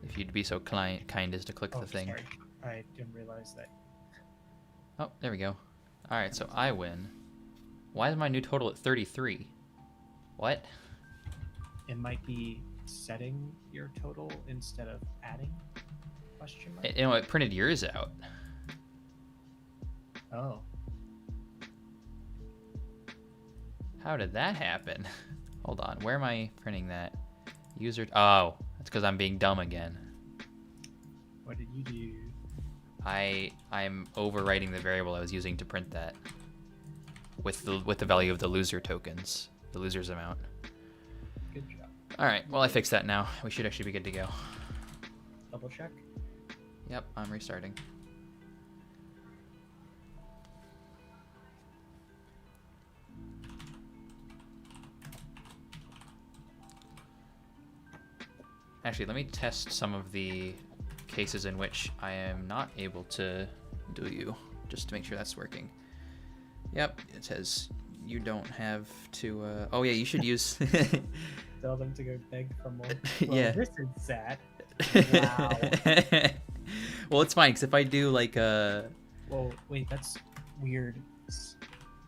If you'd be so kind as to click Oh, the thing. sorry. I didn't realize that. Oh, there we go. All right, so I win. Why is my new total at 33? What? It might be setting your total instead of adding? Question mark. It printed yours out. Oh, How did that happen? Hold on, where am I printing that? User. Oh, that's because I'm being dumb again. what did you do? I'm overwriting the variable I was using to print that with the value of the loser tokens, the loser's amount. Good job. All right, well I fixed that now. We should actually be good to go. Double check. Yep, I'm restarting. Actually, let me test some of the cases in which I am not able to do you, just to make sure that's working. Yep, it says you don't have to. Oh yeah, you should use. Tell them to go beg for more. Yeah. This is sad. Wow. Well, it's fine because if I do like a. Well, wait, that's weird.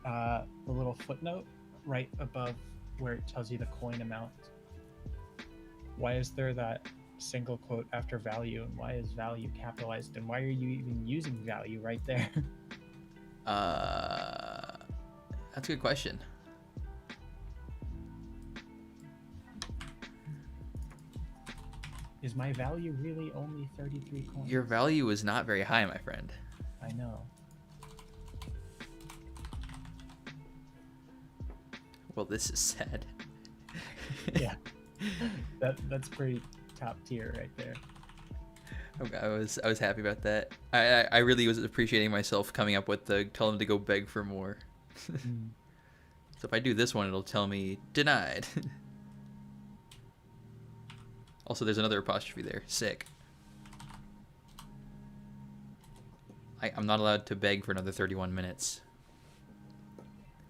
The little footnote right above where it tells you the coin amount. Why is there that single quote after value, and why is value capitalized, and why are you even using value right there? That's a good question. Is my value really only 33 coins? Your value is not very high, my friend. I know. Well, this is sad. Yeah. That's pretty top tier right there. I was happy about that. I really was appreciating myself coming up with the tell them to go beg for more. So if I do this one, it'll tell me denied. Also, there's another apostrophe there. Sick. I'm not allowed to beg for another 31 minutes.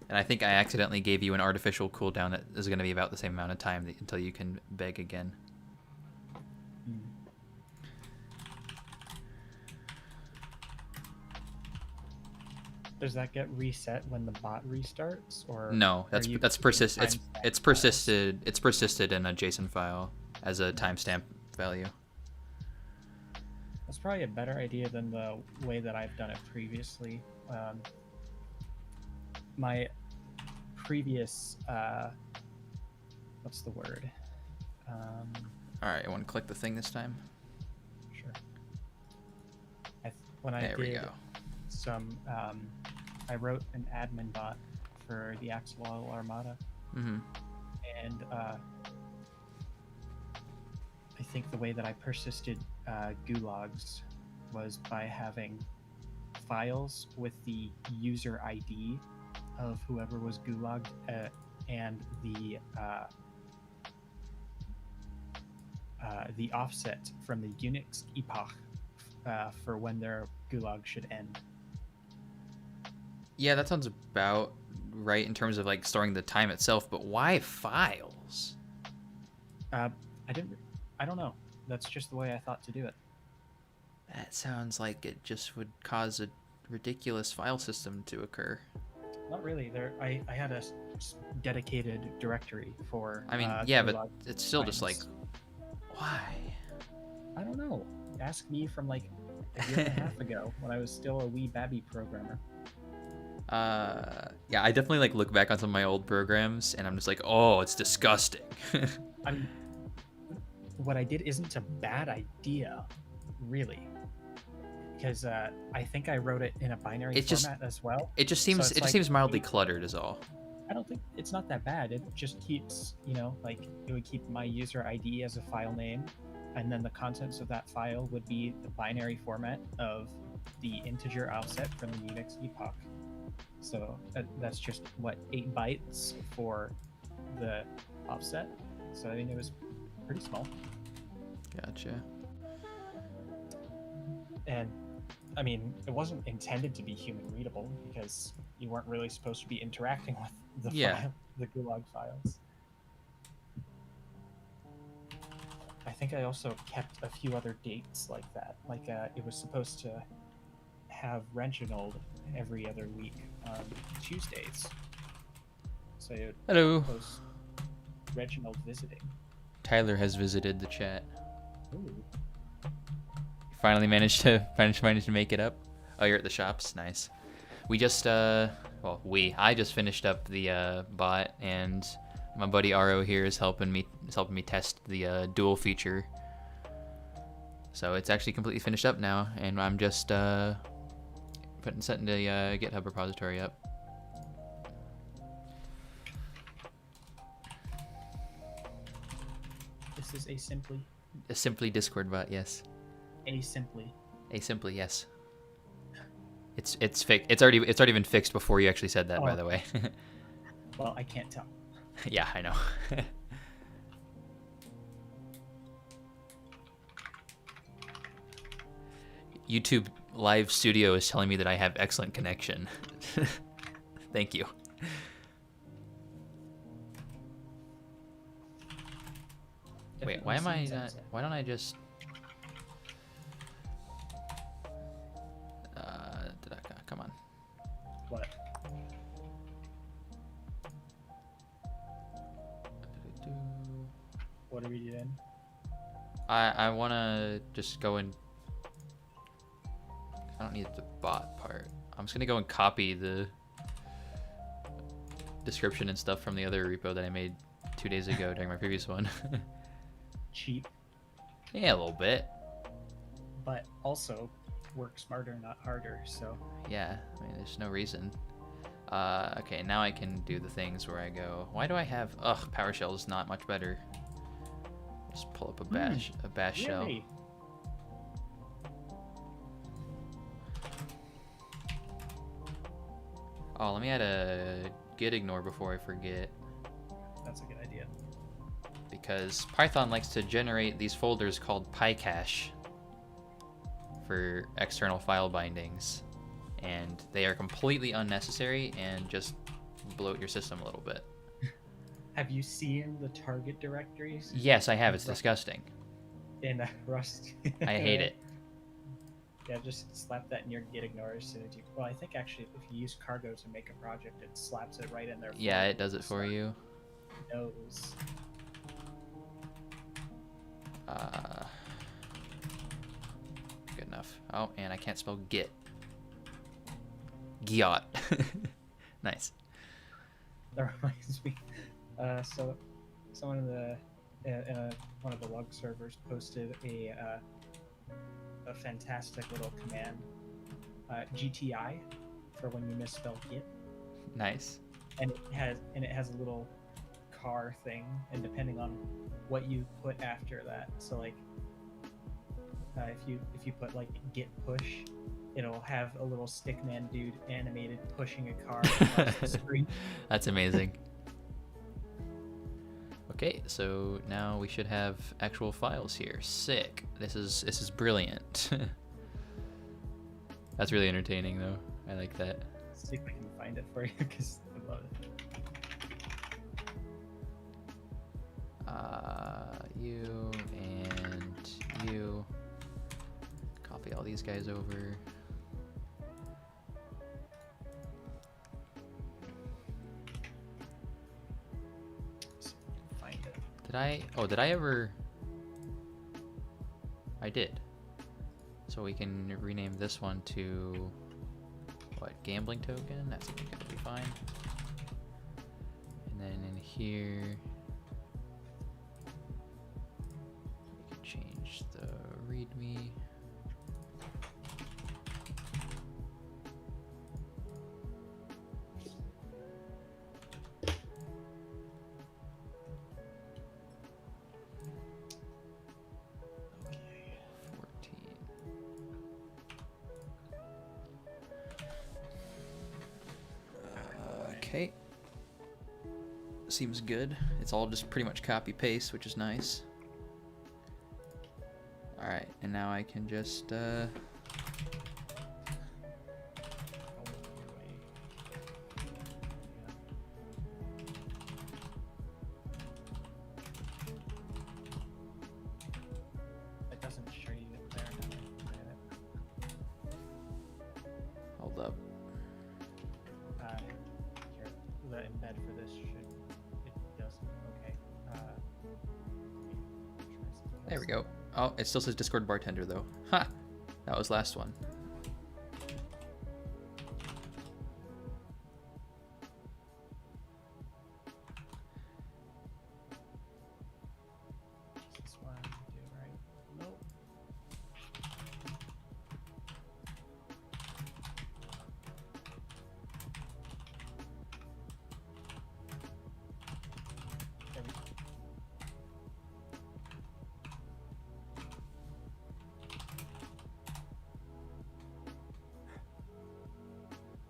And I think I accidentally gave you an artificial cooldown that is going to be about the same amount of time until you can beg again. Hmm. Does that get reset when the bot restarts, or No, are you that's keeping persist. timestamp It's files? persisted in a JSON file as a timestamp value. That's probably a better idea than the way that I've done it previously. My previous, what's the word? All right, I want to click the thing this time. Sure. When I There we did go. some, I wrote an admin bot for the Axel Armada, Mm-hmm. and I think the way that I persisted gulags was by having files with the user ID of whoever was gulagged and the offset from the Unix epoch for when their gulag should end. Yeah, that sounds about right in terms of like storing the time itself, but why files? I don't know. That's just the way I thought to do it. That sounds like it just would cause a ridiculous file system to occur. Not really. I had a dedicated directory for. I mean, yeah, gulag but it's still just like, times. why? I don't know. Ask me from like a year and a half ago when I was still a wee babby programmer. Yeah, I definitely like look back on some of my old programs and I'm just like, oh, it's disgusting. What I did isn't a bad idea, really, because I think I wrote it in a binary format as well. It just So seems it's it just like- seems mildly cluttered is all. I don't think it's not that bad. It just keeps, like it would keep my user ID as a file name, and then the contents of that file would be the binary format of the integer offset from the Unix epoch. So that's just 8 bytes for the offset. So I mean, it was pretty small. Gotcha. And I mean, it wasn't intended to be human readable because you weren't really supposed to be interacting with the gulag files. I think I also kept a few other dates like that. Like it was supposed to have Reginald every other week on Tuesdays. So it would Hello. post Reginald visiting. Tyler has visited the chat. Ooh. Finally managed to make it up. Oh, you're at the shops. Nice. We just I just finished up the bot, and my buddy Aro here is helping me test the dual feature. So it's actually completely finished up now, and I'm just setting the GitHub repository up. This is a simply. A simply Discord bot, yes. A simply. Yes. It's fixed. It's already been fixed before you actually said that, by the way. Well, I can't tell. Yeah, I know. YouTube Live Studio is telling me that I have excellent connection. Thank you. Wait, why am I not? Why don't I just? Come on. What? What are we doing? I wanna just go and. I don't need the bot part. I'm just gonna go and copy the description and stuff from the other repo that I made 2 days ago during my previous one. Cheap, Yeah, a little bit. but also work smarter, not harder. So Yeah, I mean, there's no reason. Okay, now I can do the things where I go. Why do I have? Ugh, PowerShell is not much better. Just pull up a bash shell. really? Oh, let me add a git ignore before I forget, That's a good idea. because Python likes to generate these folders called PyCache for external file bindings, and they are completely unnecessary and just bloat your system a little bit. Have you seen the target directories Yes, I have. It's disgusting. in Rust? I hate it. Yeah, just slap that in your git ignore as soon as you. Well, I think actually, if you use cargo to make a project, it slaps it right in there. Yeah, it does it for you. Knows. Good enough. Oh, and I can't spell git. Giot. Nice. That reminds me. So, someone in the one of the log servers posted a fantastic little command, GTI, for when you misspell git. Nice. And it has a little car thing, and depending on what you put after that, so like if you put like git push, it'll have a little stickman dude animated pushing a car across the screen. That's amazing. Okay, so now we should have actual files here. Sick. This is brilliant. That's really entertaining though. I like that. See if I can find it for you because I love it. You and you. Copy all these guys over. See if I can find it. Did I ever? I did. So we can rename this one to what? Gambling token? That's gonna be fine. And then in here, we can change the README. Okay. Seems good. It's all just pretty much copy paste, which is nice. Alright, and now I can just It doesn't show you it there now. hold up. Here, the embed for this it doesn't. Okay. There we go. Oh, it still says Discord bartender though. Ha! That was last one. Is this one do right? Nope. There we go.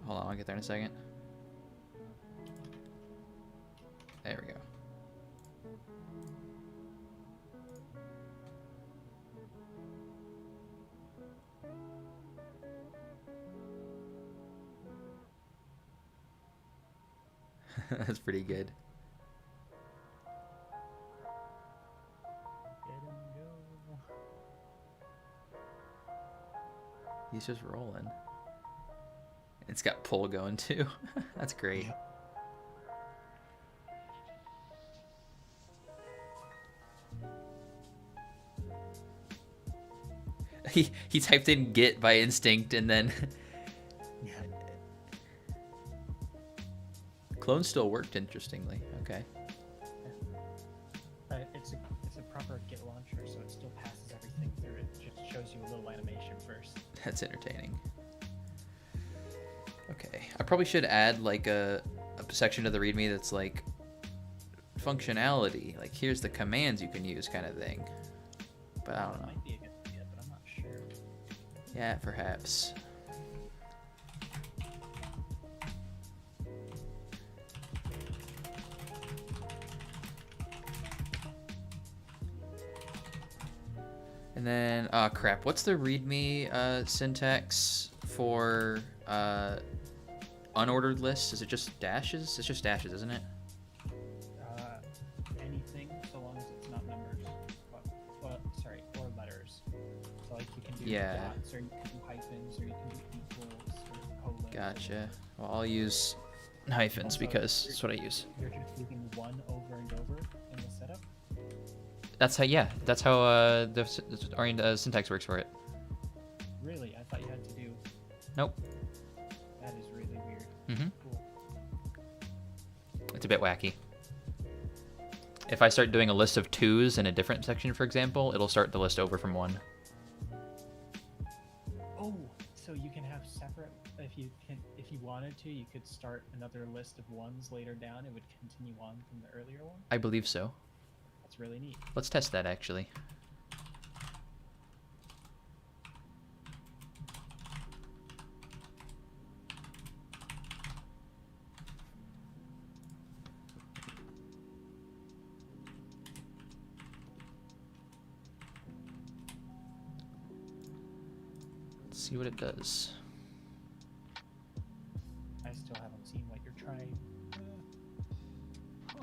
Hold on, I'll get there in a second. There we go. That's pretty good. Get him go. He's just rolling. It's got pull going too. That's great. He typed in git by instinct and then clone still worked interestingly. Okay. It's a proper Git launcher, so it still passes everything through. It just shows you a little animation first. That's entertaining. Okay, I probably should add like a section to the README that's like functionality, like here's the commands you can use kind of thing. But I don't know. Might be a good idea, but I'm not sure. Yeah, perhaps. And then, oh crap, what's the README syntax for unordered list, is it just dashes? It's just dashes, isn't it? Anything, so long as it's not numbers. Sorry, or letters. So like you can do Yeah. dots, or you can do hyphens, or you can do equals, or colons. Gotcha. Well, I'll use hyphens Also, because that's what I use. You're just leaving one over and over in the setup? That's how, yeah, that's how the syntax works for it. Really? I thought you had to do... Nope. That is really weird. Mm-hmm. Cool. It's a bit wacky. If I start doing a list of 2s in a different section, for example, it'll start the list over from 1. Oh, so you can have separate... If you wanted to, you could start another list of 1s later down. It would continue on from the earlier one? I believe so. That's really neat. Let's test that, actually. Let's see what it does. I still haven't seen what you're trying.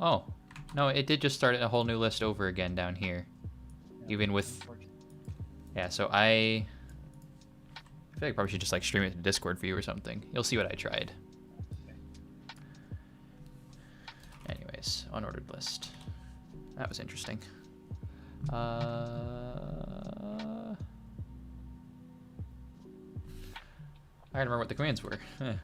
Oh, no, it did just start a whole new list over again down here. No, Even with... unfortunately. Yeah, so I feel like I probably should just like stream it to Discord for you or something. You'll see what I tried. Okay. Anyways, unordered list. That was interesting. I gotta remember what the commands were. Huh.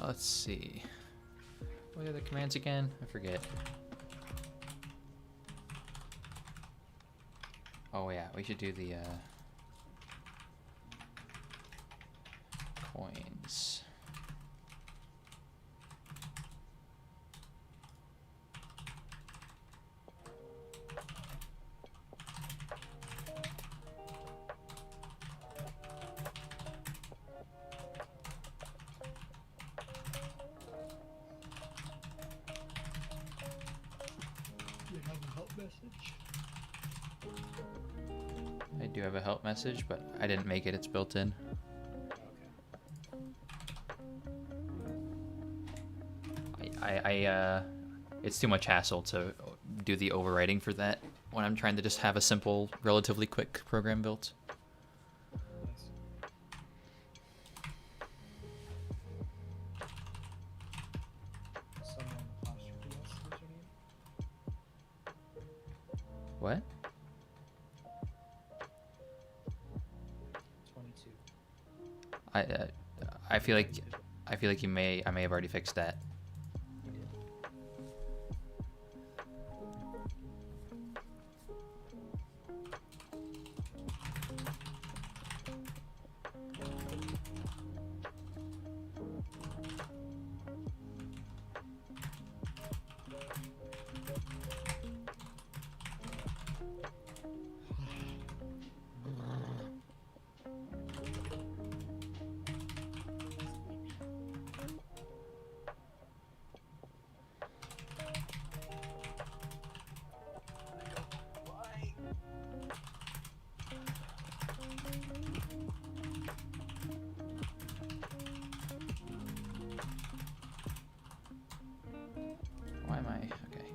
Let's see. What are the commands again? I forget. Oh yeah, we should do the coins. message. I do have a help message, but I didn't make it. It's built in. Okay. It's too much hassle to do the overwriting for that when I'm trying to just have a simple, relatively quick program built. Nice. Someone apostrophe S is your name? What? 22. I feel like I may have already fixed that. You did. Why? Why am I? Okay.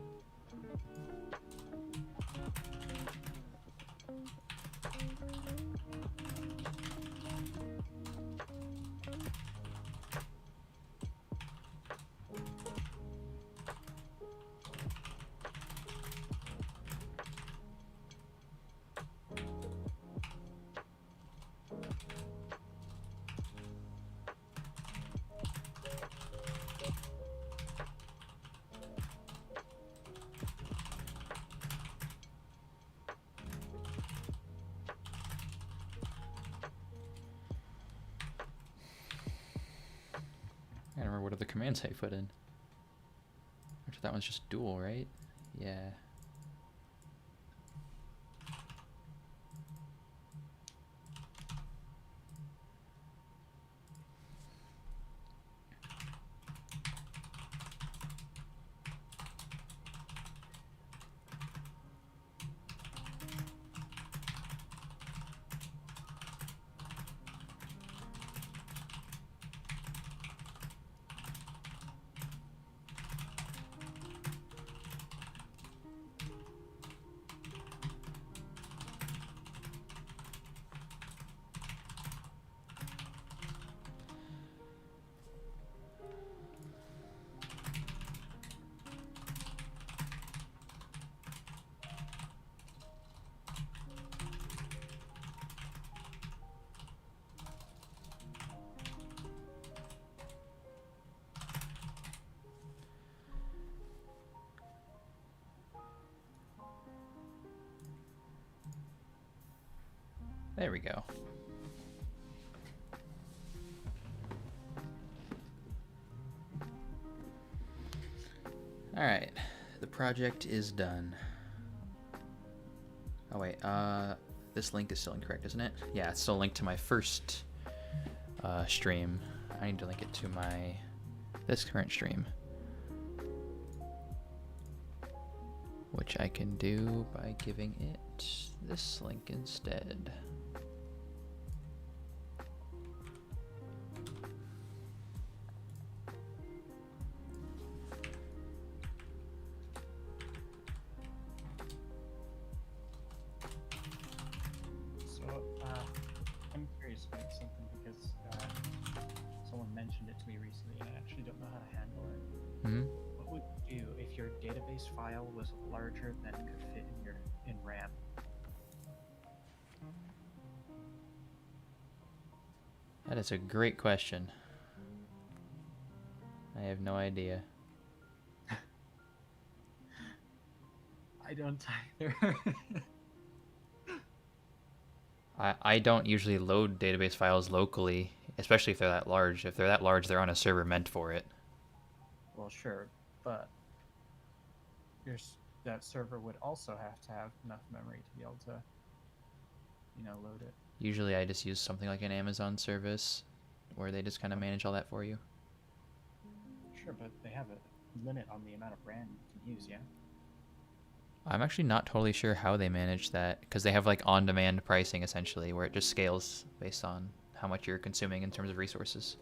I don't remember what other commands I put in. Actually, that one's just dual, right? Yeah. There we go. Alright, the project is done. Oh wait, this link is still incorrect, isn't it? Yeah, it's still linked to my first stream. I need to link it to this current stream. Which I can do by giving it this link instead. So, I'm curious about something because someone mentioned it to me recently and I actually don't know how to handle it. Hmm? What would you do if your database file was larger than could fit in RAM? That is a great question. I have no idea. I don't either. I don't usually load database files locally, especially if they're that large. If they're that large, they're on a server meant for it. Well, sure, but that server would also have to have enough memory to be able to, load it. Usually I just use something like an Amazon service where they just kind of manage all that for you. Sure, but they have a limit on the amount of RAM you can use, yeah? I'm actually not totally sure how they manage that, because they have like on-demand pricing essentially, where it just scales based on how much you're consuming in terms of resources.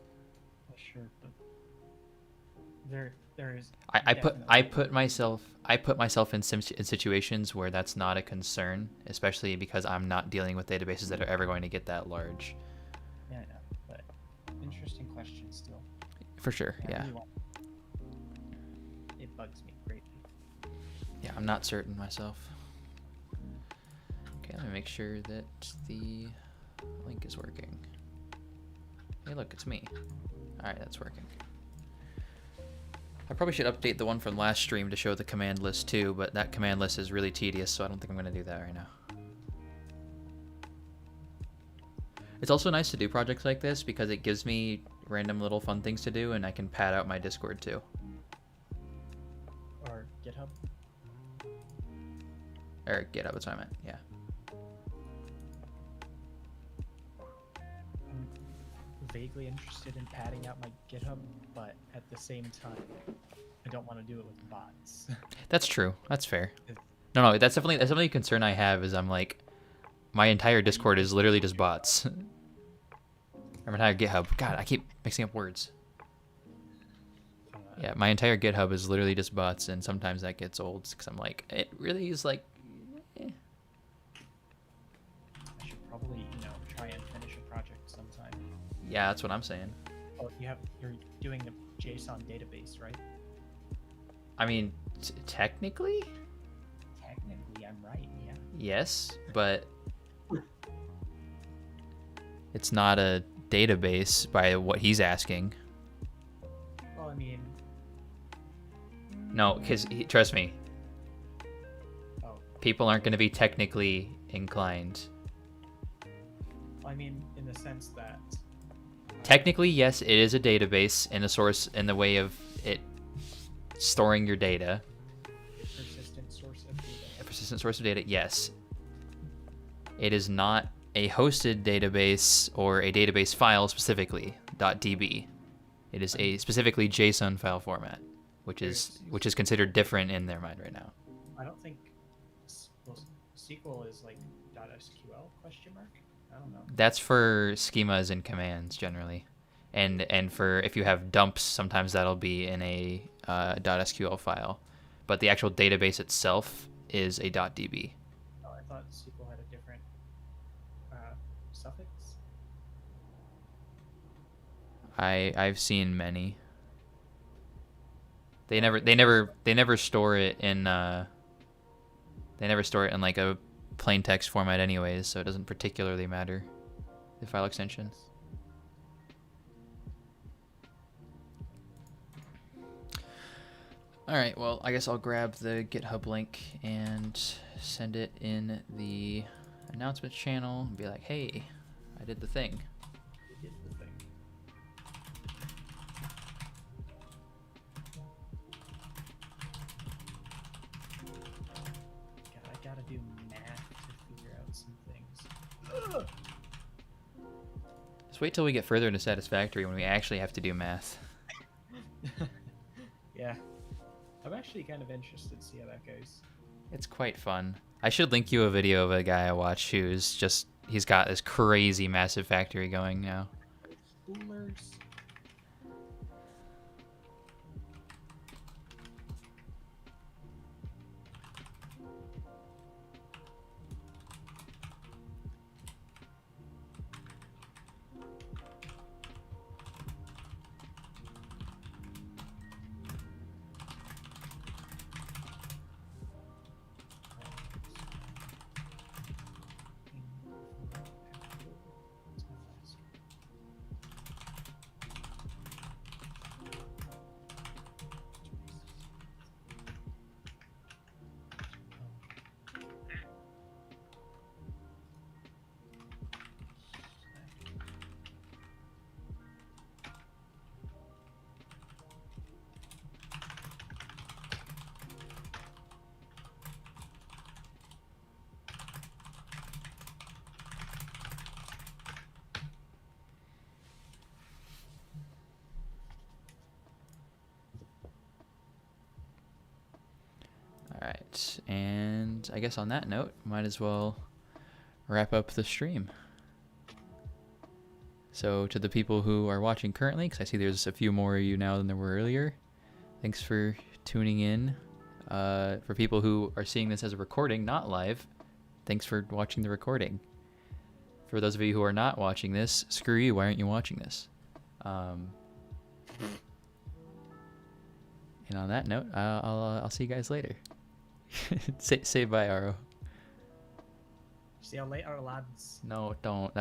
Sure, but there is I definitely put myself in in situations where that's not a concern, especially because I'm not dealing with databases that are ever going to get that large. yeah, but interesting question still. For sure, I yeah. really want- it bugs me greatly. Yeah, I'm not certain myself. Okay, let me make sure that the link is working. Hey, look, it's me. All right, that's working. I probably should update the one from last stream to show the command list too, but that command list is really tedious, so I don't think I'm going to do that right now. It's also nice to do projects like this because it gives me random little fun things to do, and I can pad out my Discord too. Or GitHub. Or GitHub, that's what I meant, yeah. I'm vaguely interested in padding out my GitHub, but at the same time, I don't want to do it with bots. That's true. That's fair. No, that's definitely a concern I have. Is I'm like, my entire Discord is literally just bots. Or my entire GitHub. God, I keep mixing up words. Yeah, my entire GitHub is literally just bots, and sometimes that gets old because I'm like, it really is like. Eh. I should probably, try and finish a project sometime. Yeah, that's what I'm saying. Oh, you're doing the JSON database, right? I mean, technically, Technically, I'm right. Yeah. yes, but it's not a database by what he's asking. Well, I mean, No, because trust me, oh, people aren't going to be technically inclined. I mean, in the sense that Technically, yes, it is a database in a source in the way of it storing your data. persistent source of data. A persistent source of data, yes. It is not a hosted database or a database file specifically, .db. It is a specifically JSON file format, which is considered different in their mind right now. I don't think SQL is like .sql question mark. I don't know. That's for schemas and commands generally, and for if you have dumps, sometimes that'll be in a .sql file, but the actual database itself is a .db. Oh, I thought SQL had a different suffix. I've seen many. They never store it in like a plain text format anyways, so it doesn't particularly matter, the file extension. Alright, well, I guess I'll grab the GitHub link and send it in the announcements channel and be like, hey, I did the thing. You did the thing. God, I gotta do math to figure out some things. Ugh. Just wait till we get further into Satisfactory when we actually have to do math. Yeah. I'm actually kind of interested to see how that goes. It's quite fun. I should link you a video of a guy I watch who's just, he's got this crazy massive factory going now. Boomers. right, and I guess on that note, might as well wrap up the stream. So to the people who are watching currently, because I see there's a few more of you now than there were earlier, thanks for tuning in. For people who are seeing this as a recording, not live, thanks for watching the recording. For those of you who are not watching this, screw you, why aren't you watching this? And on that note, I'll see you guys later. say bye, Aro. See you later, lads. No, don't. That